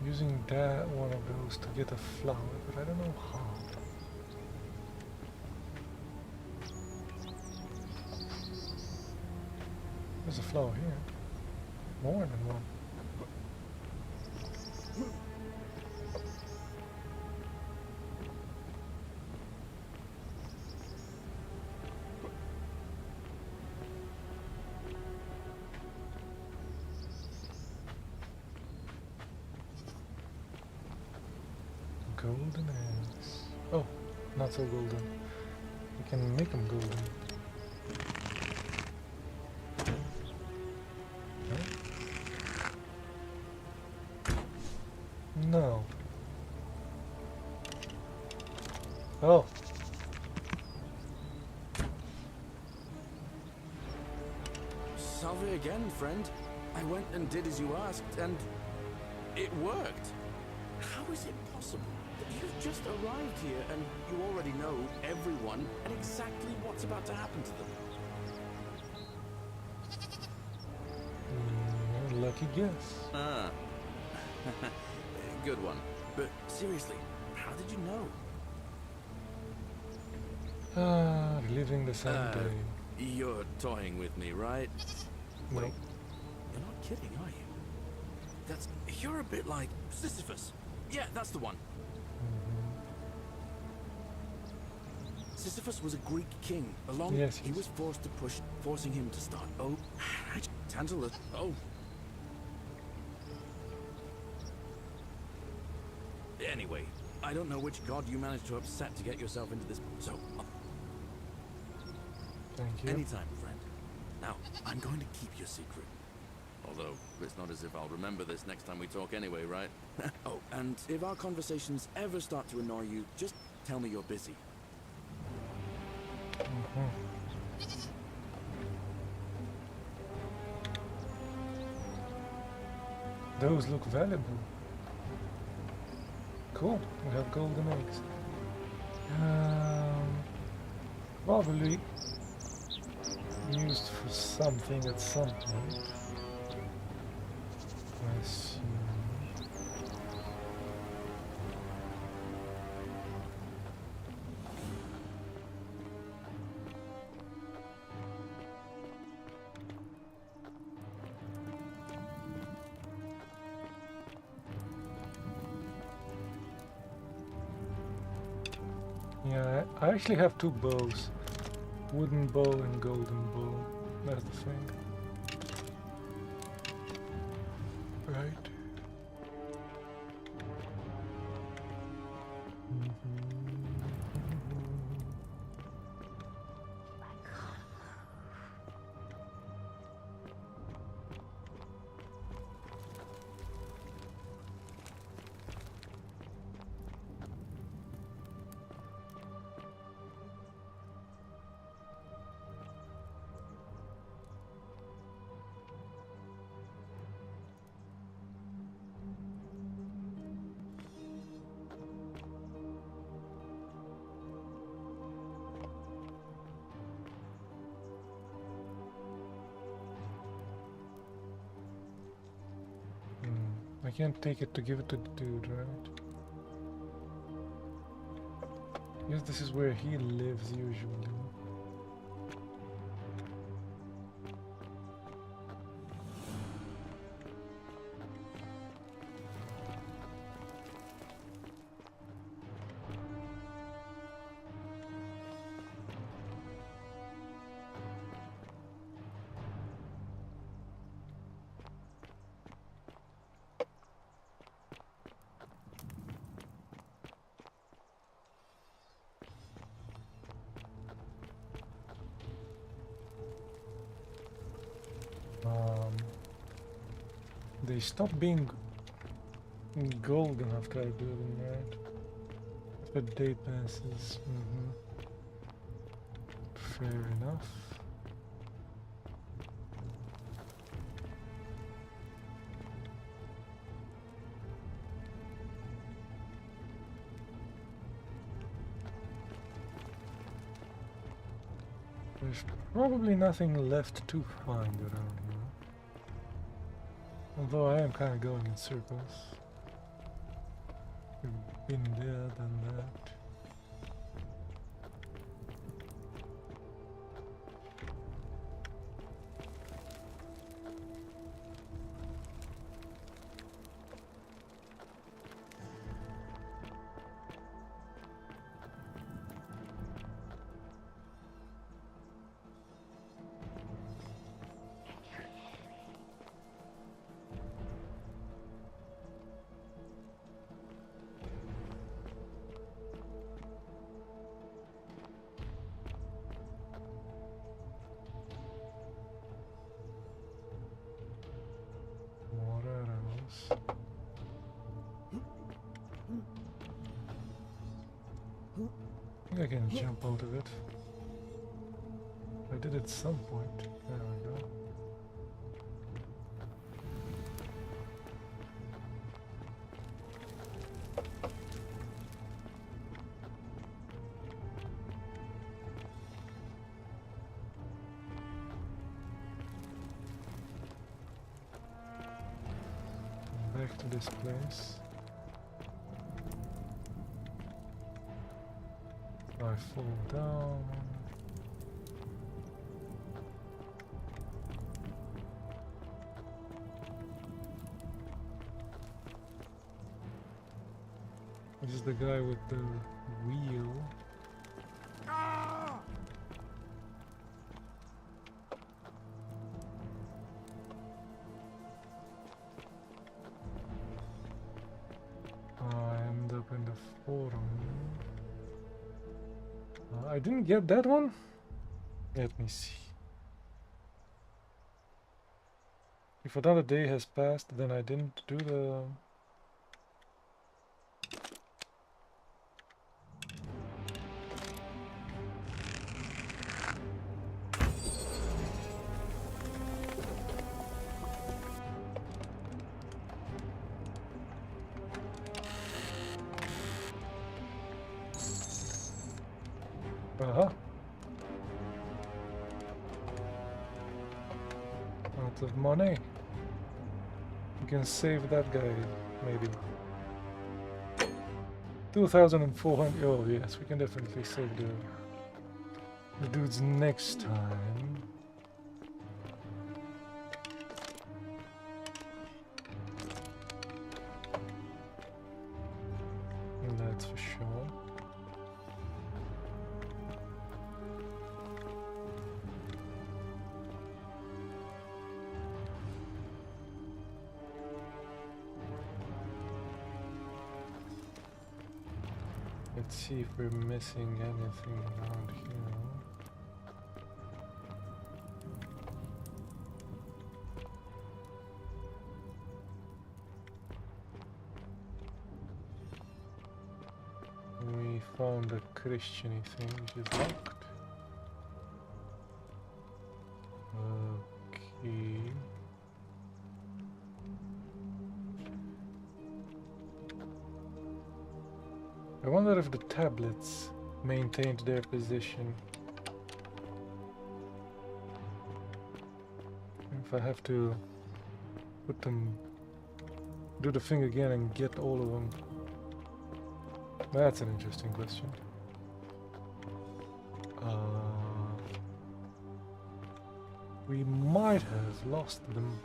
Using that one of those to get a flower, but I don't know how. There's a flower here. More than one. Golden eggs. Oh, not so golden. We can make them golden. No. Oh. Salve again, friend. I went and did as you asked, and it worked. How is it possible that you've just arrived here and you already know everyone and exactly what's about to happen to them? Lucky guess. Ah. Good one. But seriously, how did you know? Reliving the same day. You're toying with me, right? No. Wait, you're not kidding, are you? You're a bit like Sisyphus. Yeah, that's the one. Sisyphus was a Greek king. Yes, he was forced to forcing him to start. Oh, Tantalus. Oh. Anyway, I don't know which god you managed to upset to get yourself into this. So, thank you. Anytime, friend. Now, I'm going to keep your secret. Although, it's not as if I'll remember this next time we talk anyway, right? Oh, and if our conversations ever start to annoy you, just tell me you're busy. Those look valuable. Cool, we have golden eggs. Probably used for something at some point. I assume. Yeah, I actually have two bows. Wooden bow and golden bow. That's the thing. Right. I can't take it to give it to the dude, right? I guess this is where he lives usually. They stop being golden after I do them, right? If the day passes. Fair enough. There's probably nothing left to find around here. Although I am kind of going in circles. We've been there, done that. I think I can jump out of it. I did at some point. There we go. to this place. I fall down. This is the guy with the wheel. I end up in the forum. I didn't get that one? Let me see. If another day has passed, then I didn't do the... Out of money. We can save that guy, maybe. 2,400. Oh yes, we can definitely save the dudes next time. That's for sure. Let's see if we're missing anything around here. We found a Christian-y thing which is locked. Okay. I wonder if the tablets maintained their position. If I have to put them, do the thing again and get all of them. That's an interesting question. We might have lost them.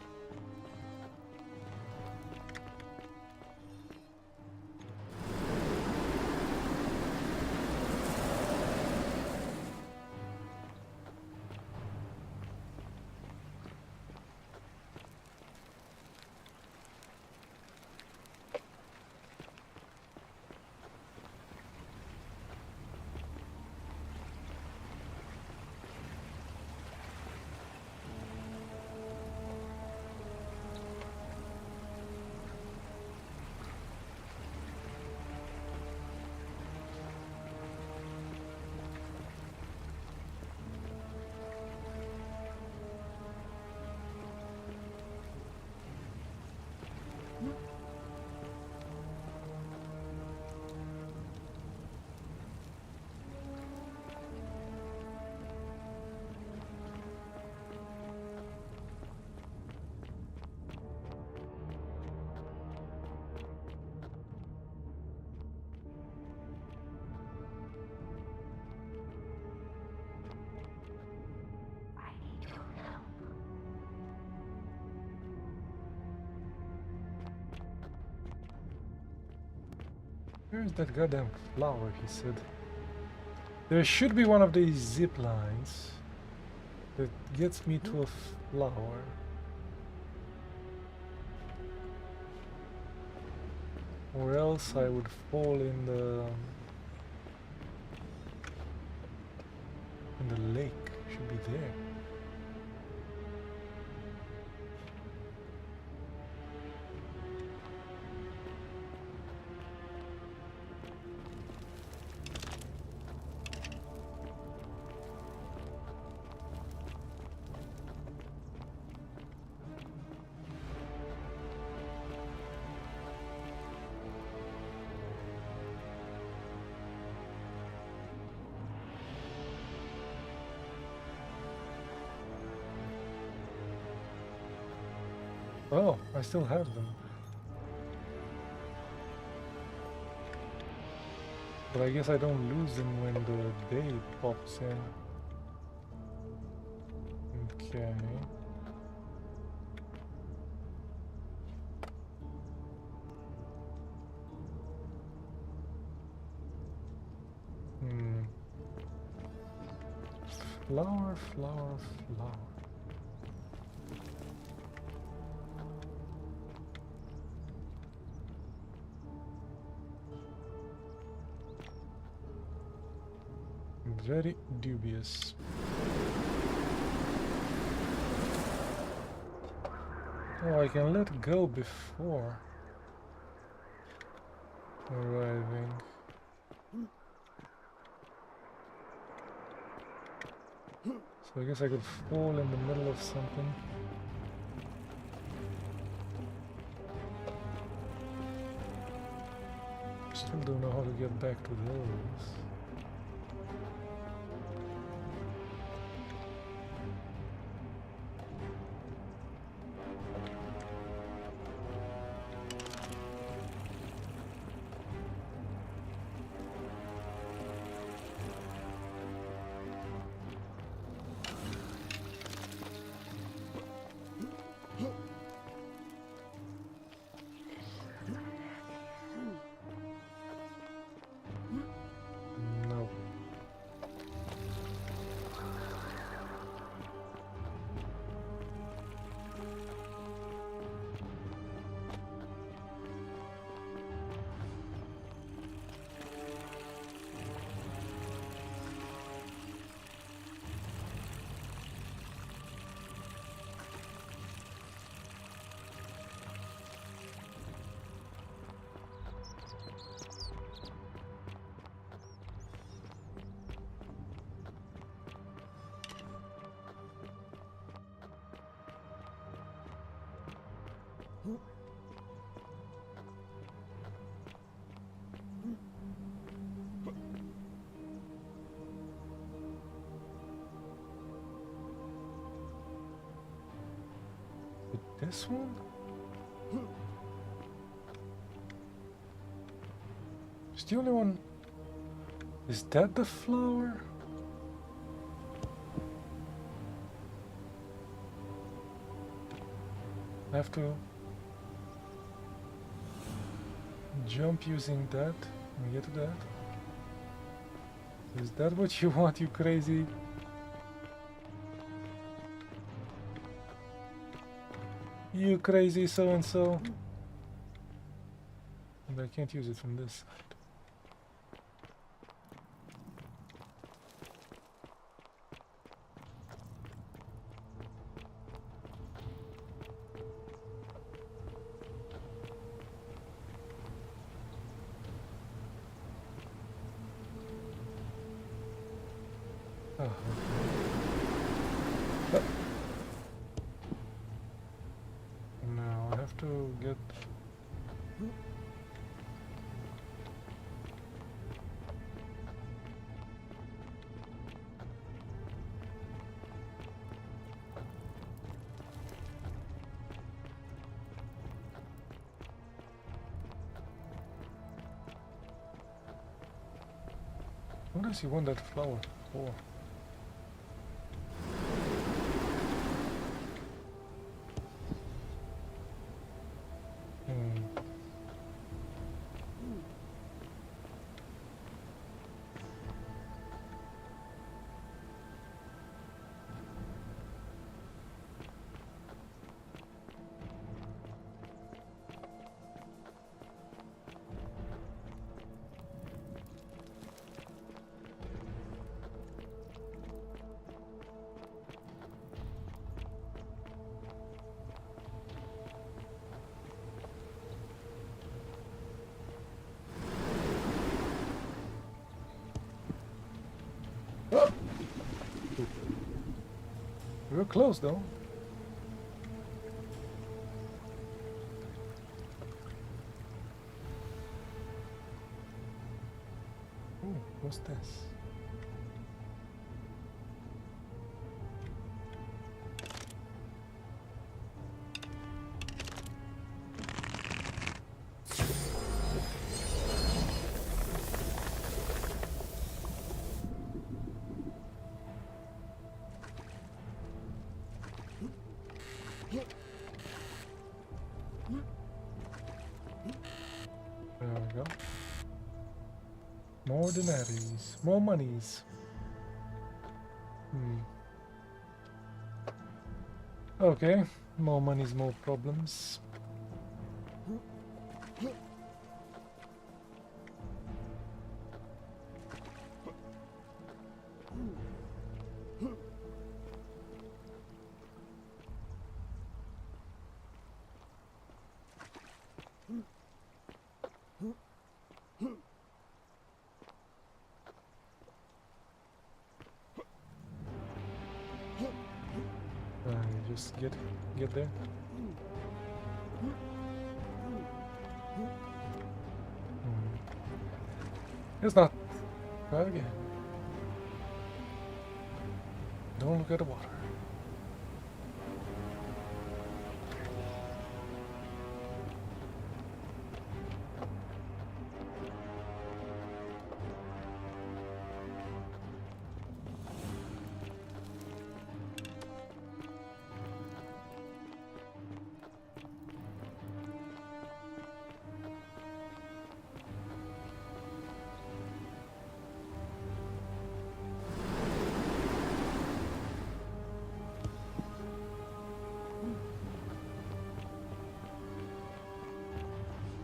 Where's that goddamn flower, he said. There should be one of these zip lines that gets me to a flower. Or else I would fall in the lake. Should be there. Oh, I still have them. But I guess I don't lose them when the day pops in. Okay. Flower, flower, flower. Very dubious. Oh, I can let go before arriving. So I guess I could fall in the middle of something. Still don't know how to get back to those. This one? It's the only one. Is that the flower? I have to jump using that and get to that. Is that what you want, you crazy? You crazy so-and-so. And I can't use it from this side. Now I have to get... What does he want that flower for? We're close though. Ooh, what's this? There we go. More denaries. More monies. Okay. More monies, more problems. Just get there. It's not. Try again. Don't look at the water.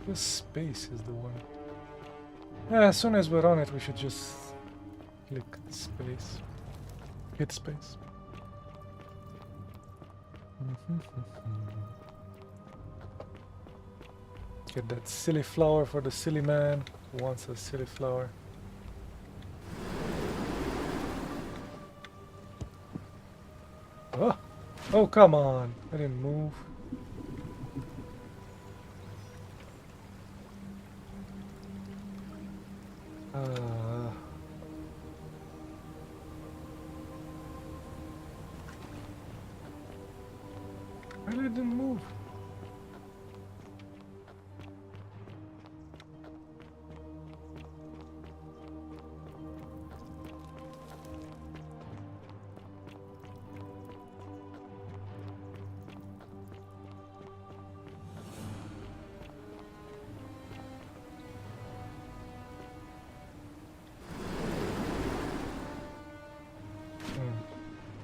This space is the one. Yeah, as soon as we're on it, we should just click space. Hit space. Get that silly flower for the silly man who wants a silly flower. Oh, oh come on! I didn't move. I didn't move.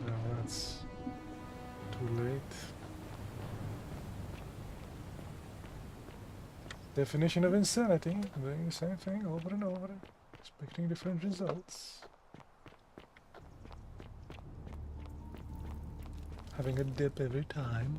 No, that's too late. Definition of insanity, doing the same thing over and over, expecting different results. Having a dip every time.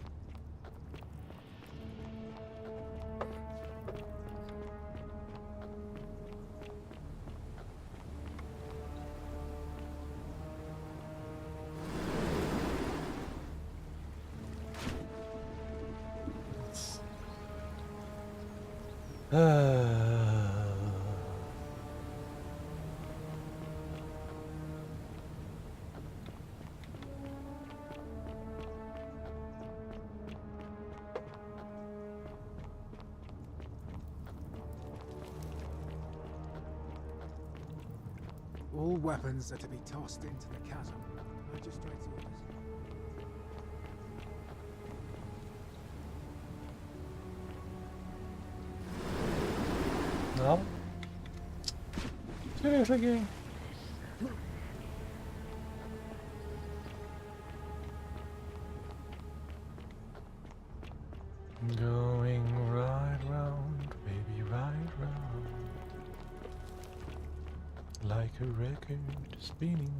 All weapons are to be tossed into the chasm. Magistrate's orders. No? Seriously, game? Going right round, baby, right round. Like a record spinning.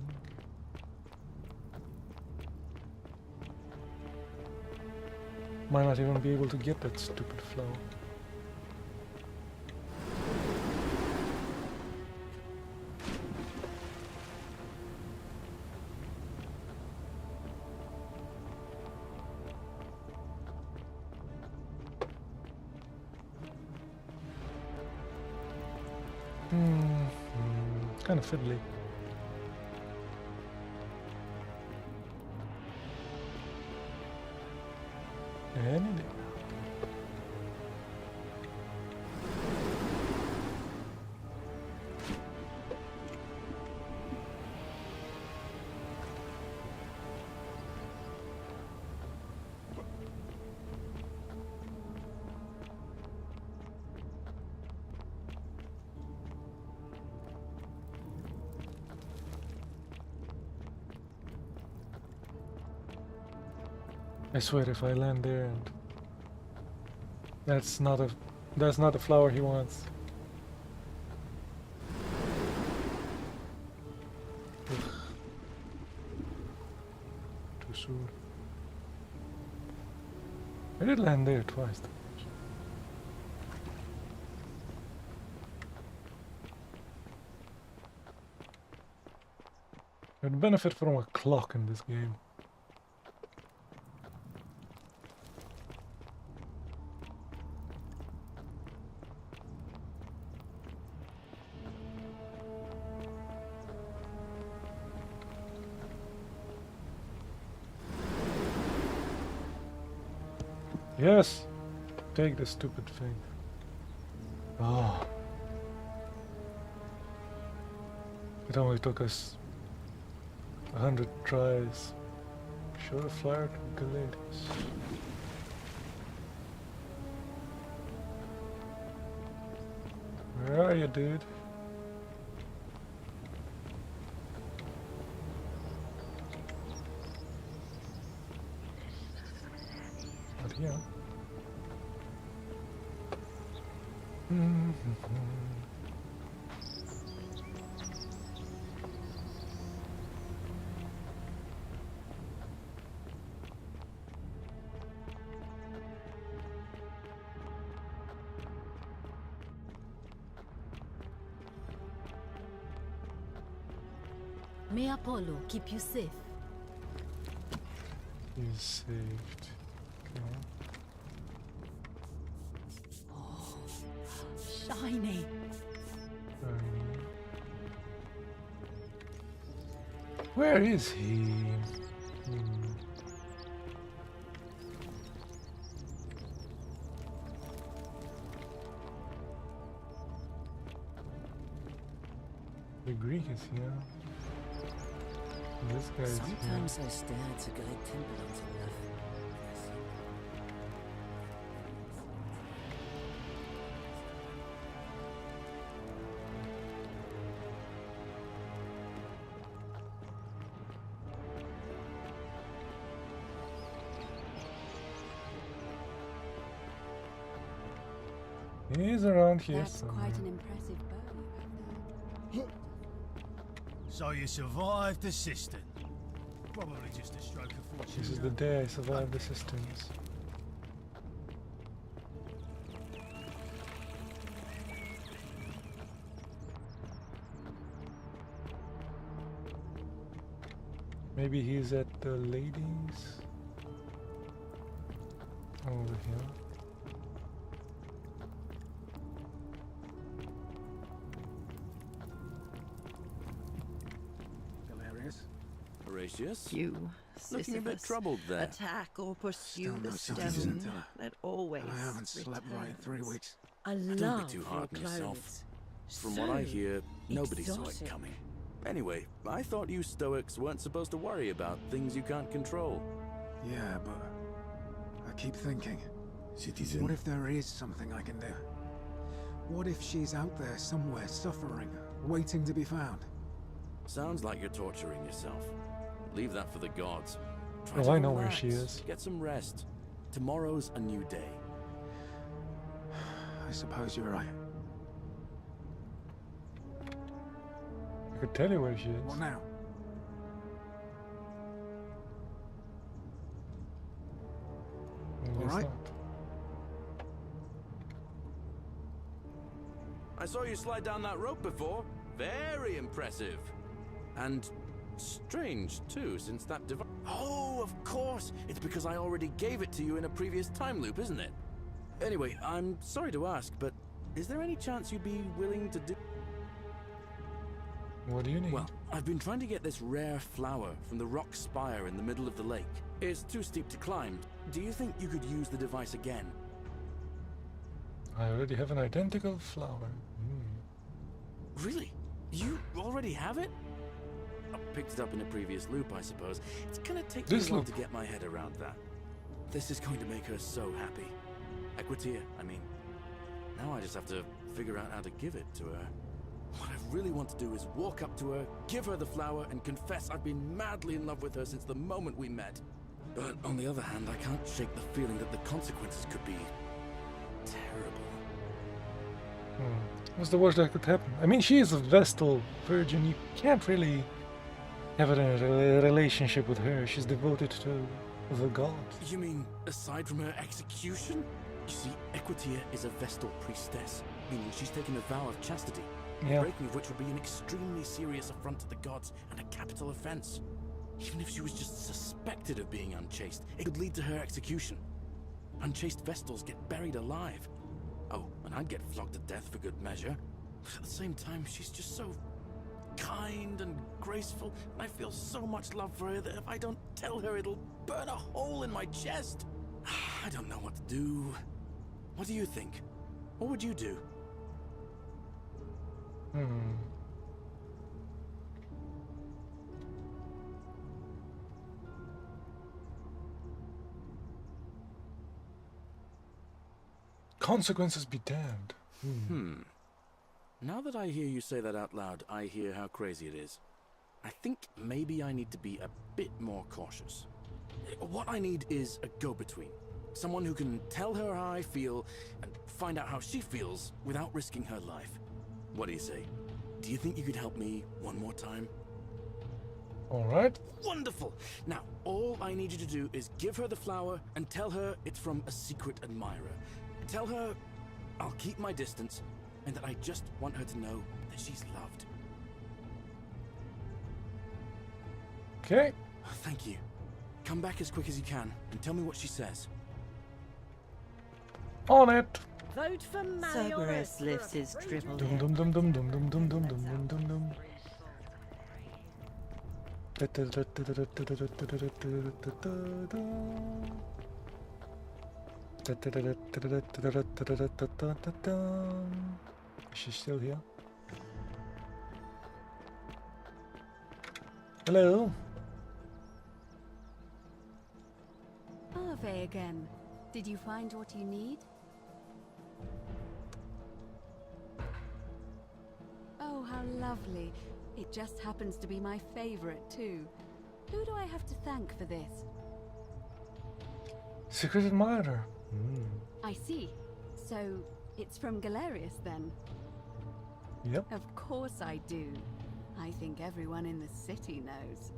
Might not even be able to get that stupid flow. Kind of fiddly. Any day. I swear if I land there and that's not the flower he wants. Ugh. Too soon. I did land there twice though. I'd benefit from a clock in this game. Yes! Take the stupid thing. Oh. It only took us 100 tries. Show the flyer to Galatius. Where are you, dude? Not here. May Apollo keep you safe. He's saved. Okay. Oh, shiny. Where is he? The Greek is here. This guy's Sometimes here. I stare at a great temple on the left. He's around here That's somewhere. quite an impressive bow you have there. So you survived the cistern. Probably just a stroke of fortune. This is the day I survived the systems. Maybe he's at the ladies over here. Horatius? You, Looking a bit Sisyphus, troubled there. attack or pursue Still the no signs of stone Attila. that always I haven't slept right in 3 returns. weeks. I Don't love be too hard your on yourself. clothes. From what I So hear, nobody saw it exotic. coming. Anyway, I thought you Stoics weren't supposed to worry about things you can't control. Yeah, but I keep thinking, Citizen. what if there is something I can do? What if she's out there somewhere suffering, waiting to be found? Sounds like you're torturing yourself. Leave that for the gods. Try Oh, to I know where she relax. is. Get some rest. Tomorrow's a new day. I suppose you're right. I could tell you where she is. What now? I guess All right. not. I saw you slide down that rope before. Very impressive. And strange, too, since that device... Oh, of course! It's because I already gave it to you in a previous time loop, isn't it? Anyway, I'm sorry to ask, but is there any chance you'd be willing to do... What do you need? Well, I've been trying to get this rare flower from the rock spire in the middle of the lake. It's too steep to climb. Do you think you could use the device again? I already have an identical flower. Really? You already have it? I picked it up in a previous loop, I suppose. It's gonna take me a This while loop. to get my head around that. This is going to make her so happy. Equitia, I mean. Now I just have to figure out how to give it to her. What I really want to do is walk up to her, give her the flower, and confess I've been madly in love with her since the moment we met. But on the other hand, I can't shake the feeling that the consequences could be terrible. What's the worst that could happen? I mean, she is a Vestal virgin. You can't really have a relationship with her. She's devoted to the gods. You mean aside from her execution? You see, Equitia is a Vestal priestess, meaning she's taken a vow of chastity, the breaking of which would be an extremely serious affront to the gods and a capital offense. Even if she was just suspected of being unchaste, it could lead to her execution. Unchaste Vestals get buried alive. Oh, and I'd get flogged to death for good measure. But at the same time, she's just so kind and graceful, and I feel so much love for her that if I don't tell her, it'll burn a hole in my chest. I don't know what to do. What do you think? What would you do? Consequences be damned. Now that I hear you say that out loud, I hear how crazy it is. I think maybe I need to be a bit more cautious. What I need is a go-between. Someone who can tell her how I feel and find out how she feels without risking her life. What do you say? Do you think you could help me one more time? Alright. Wonderful! Now, all I need you to do is give her the flower and tell her it's from a secret admirer. Tell her I'll keep my distance and that I just want her to know that she's loved. Okay. Thank you. Come back as quick as you can and tell me what she says. On it. Vote for Cerberus lifts his triple Dum head. dum dum dum dum dum dum dum dum dum dum. Is she still here? Hello. Ave again. Did you find what you need? Oh, how lovely. It just happens to be my favorite, too. Who do I have to thank for this? Secret admirer. I see. So, it's from Galerius, then? Yep. Of course I do. I think everyone in the city knows.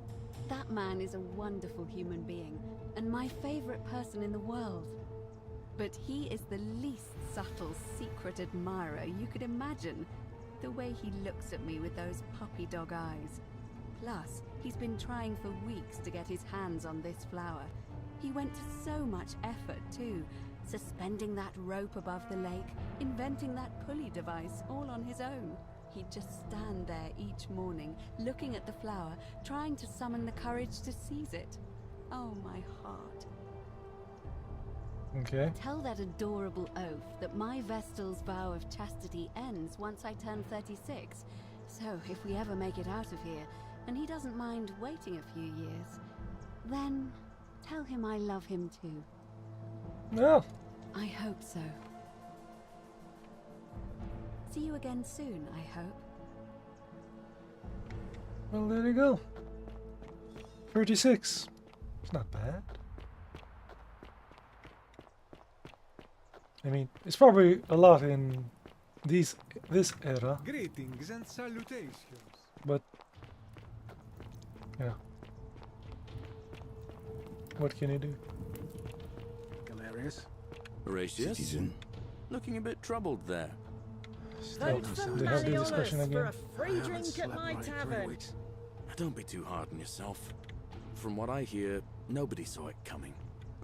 That man is a wonderful human being, and my favorite person in the world. But he is the least subtle secret admirer you could imagine. The way he looks at me with those puppy dog eyes. Plus, he's been trying for weeks to get his hands on this flower. He went to so much effort, too. Suspending that rope above the lake, inventing that pulley device all on his own. He'd just stand there each morning, looking at the flower, trying to summon the courage to seize it. Oh, my heart. Okay. Tell that adorable oaf that my Vestal's vow of chastity ends once I turn 36. So, if we ever make it out of here, and he doesn't mind waiting a few years, then tell him I love him too. No. I hope so. See you again soon, I hope. Well, there you go. 36. It's not bad. I mean, it's probably a lot in this era, Greetings and salutations. but yeah. What can you do? Galerius? Horatius? Citizen. Looking a bit troubled there. Vote for They have the discussion Malleolus for again. a free drink at my tavern. Don't be too hard on yourself. From what I hear, nobody saw it coming.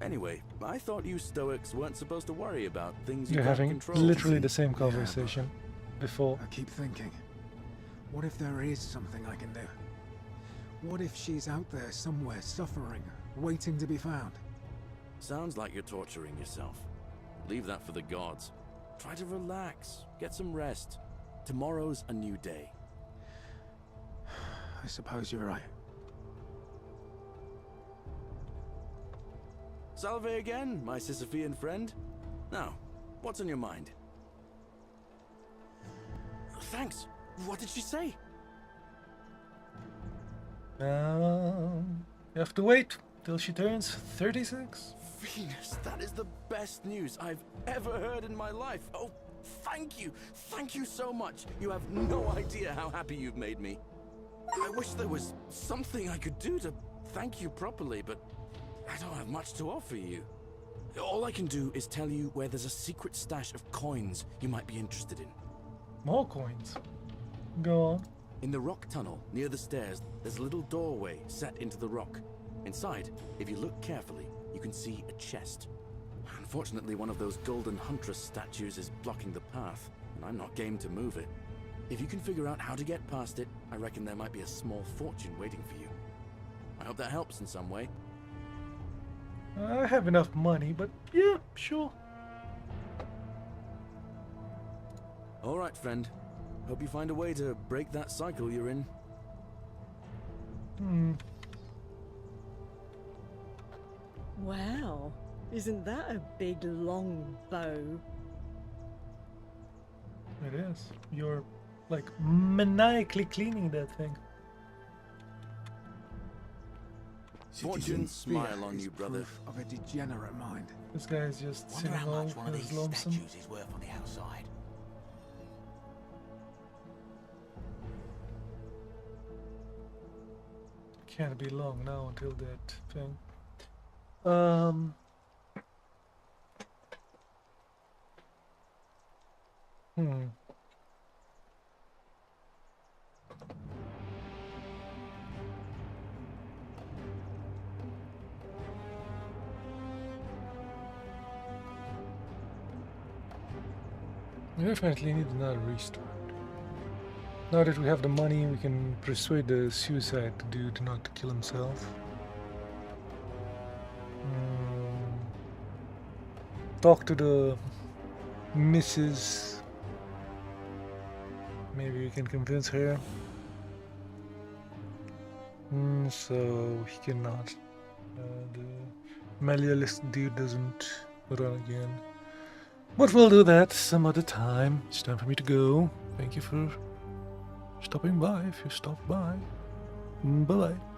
Anyway, I thought you Stoics weren't supposed to worry about things you You're can't having control. literally the same conversation before. I keep thinking, what if there is something I can do? What if she's out there somewhere suffering, waiting to be found? Sounds like you're torturing yourself. Leave that for the gods. Try to relax, get some rest. Tomorrow's a new day. I suppose you're right. Salve again, my Sisyphean friend. Now, what's on your mind? Thanks. What did she say? You have to wait. till she turns 36? Venus, that is the best news I've ever heard in my life. Oh, thank you. Thank you so much. You have no idea how happy you've made me. I wish there was something I could do to thank you properly, but I don't have much to offer you. All I can do is tell you where there's a secret stash of coins you might be interested in. More coins? Go on. In the rock tunnel, near the stairs, there's a little doorway set into the rock. Inside, if you look carefully, you can see a chest. Unfortunately, one of those golden huntress statues is blocking the path, and I'm not game to move it. If you can figure out how to get past it, I reckon there might be a small fortune waiting for you. I hope that helps in some way. I have enough money, but yeah, sure. Alright, friend. Hope you find a way to break that cycle you're in. Wow, isn't that a big long bow? It is. You're like maniacally cleaning that thing. Fortune smile on you, brother. Of a degenerate mind. This guy is just Wonder sitting how all much one of his these lonesome. statues is worth on the outside. Can't be long now until that thing. We definitely need another restart. Now that we have the money, we can persuade the suicide dude not to kill himself. Talk to the Mrs. Maybe we can convince her. So he cannot. The Malialist dude doesn't run again. But we'll do that some other time. It's time for me to go. Thank you for stopping by if you stopped by. Bye bye.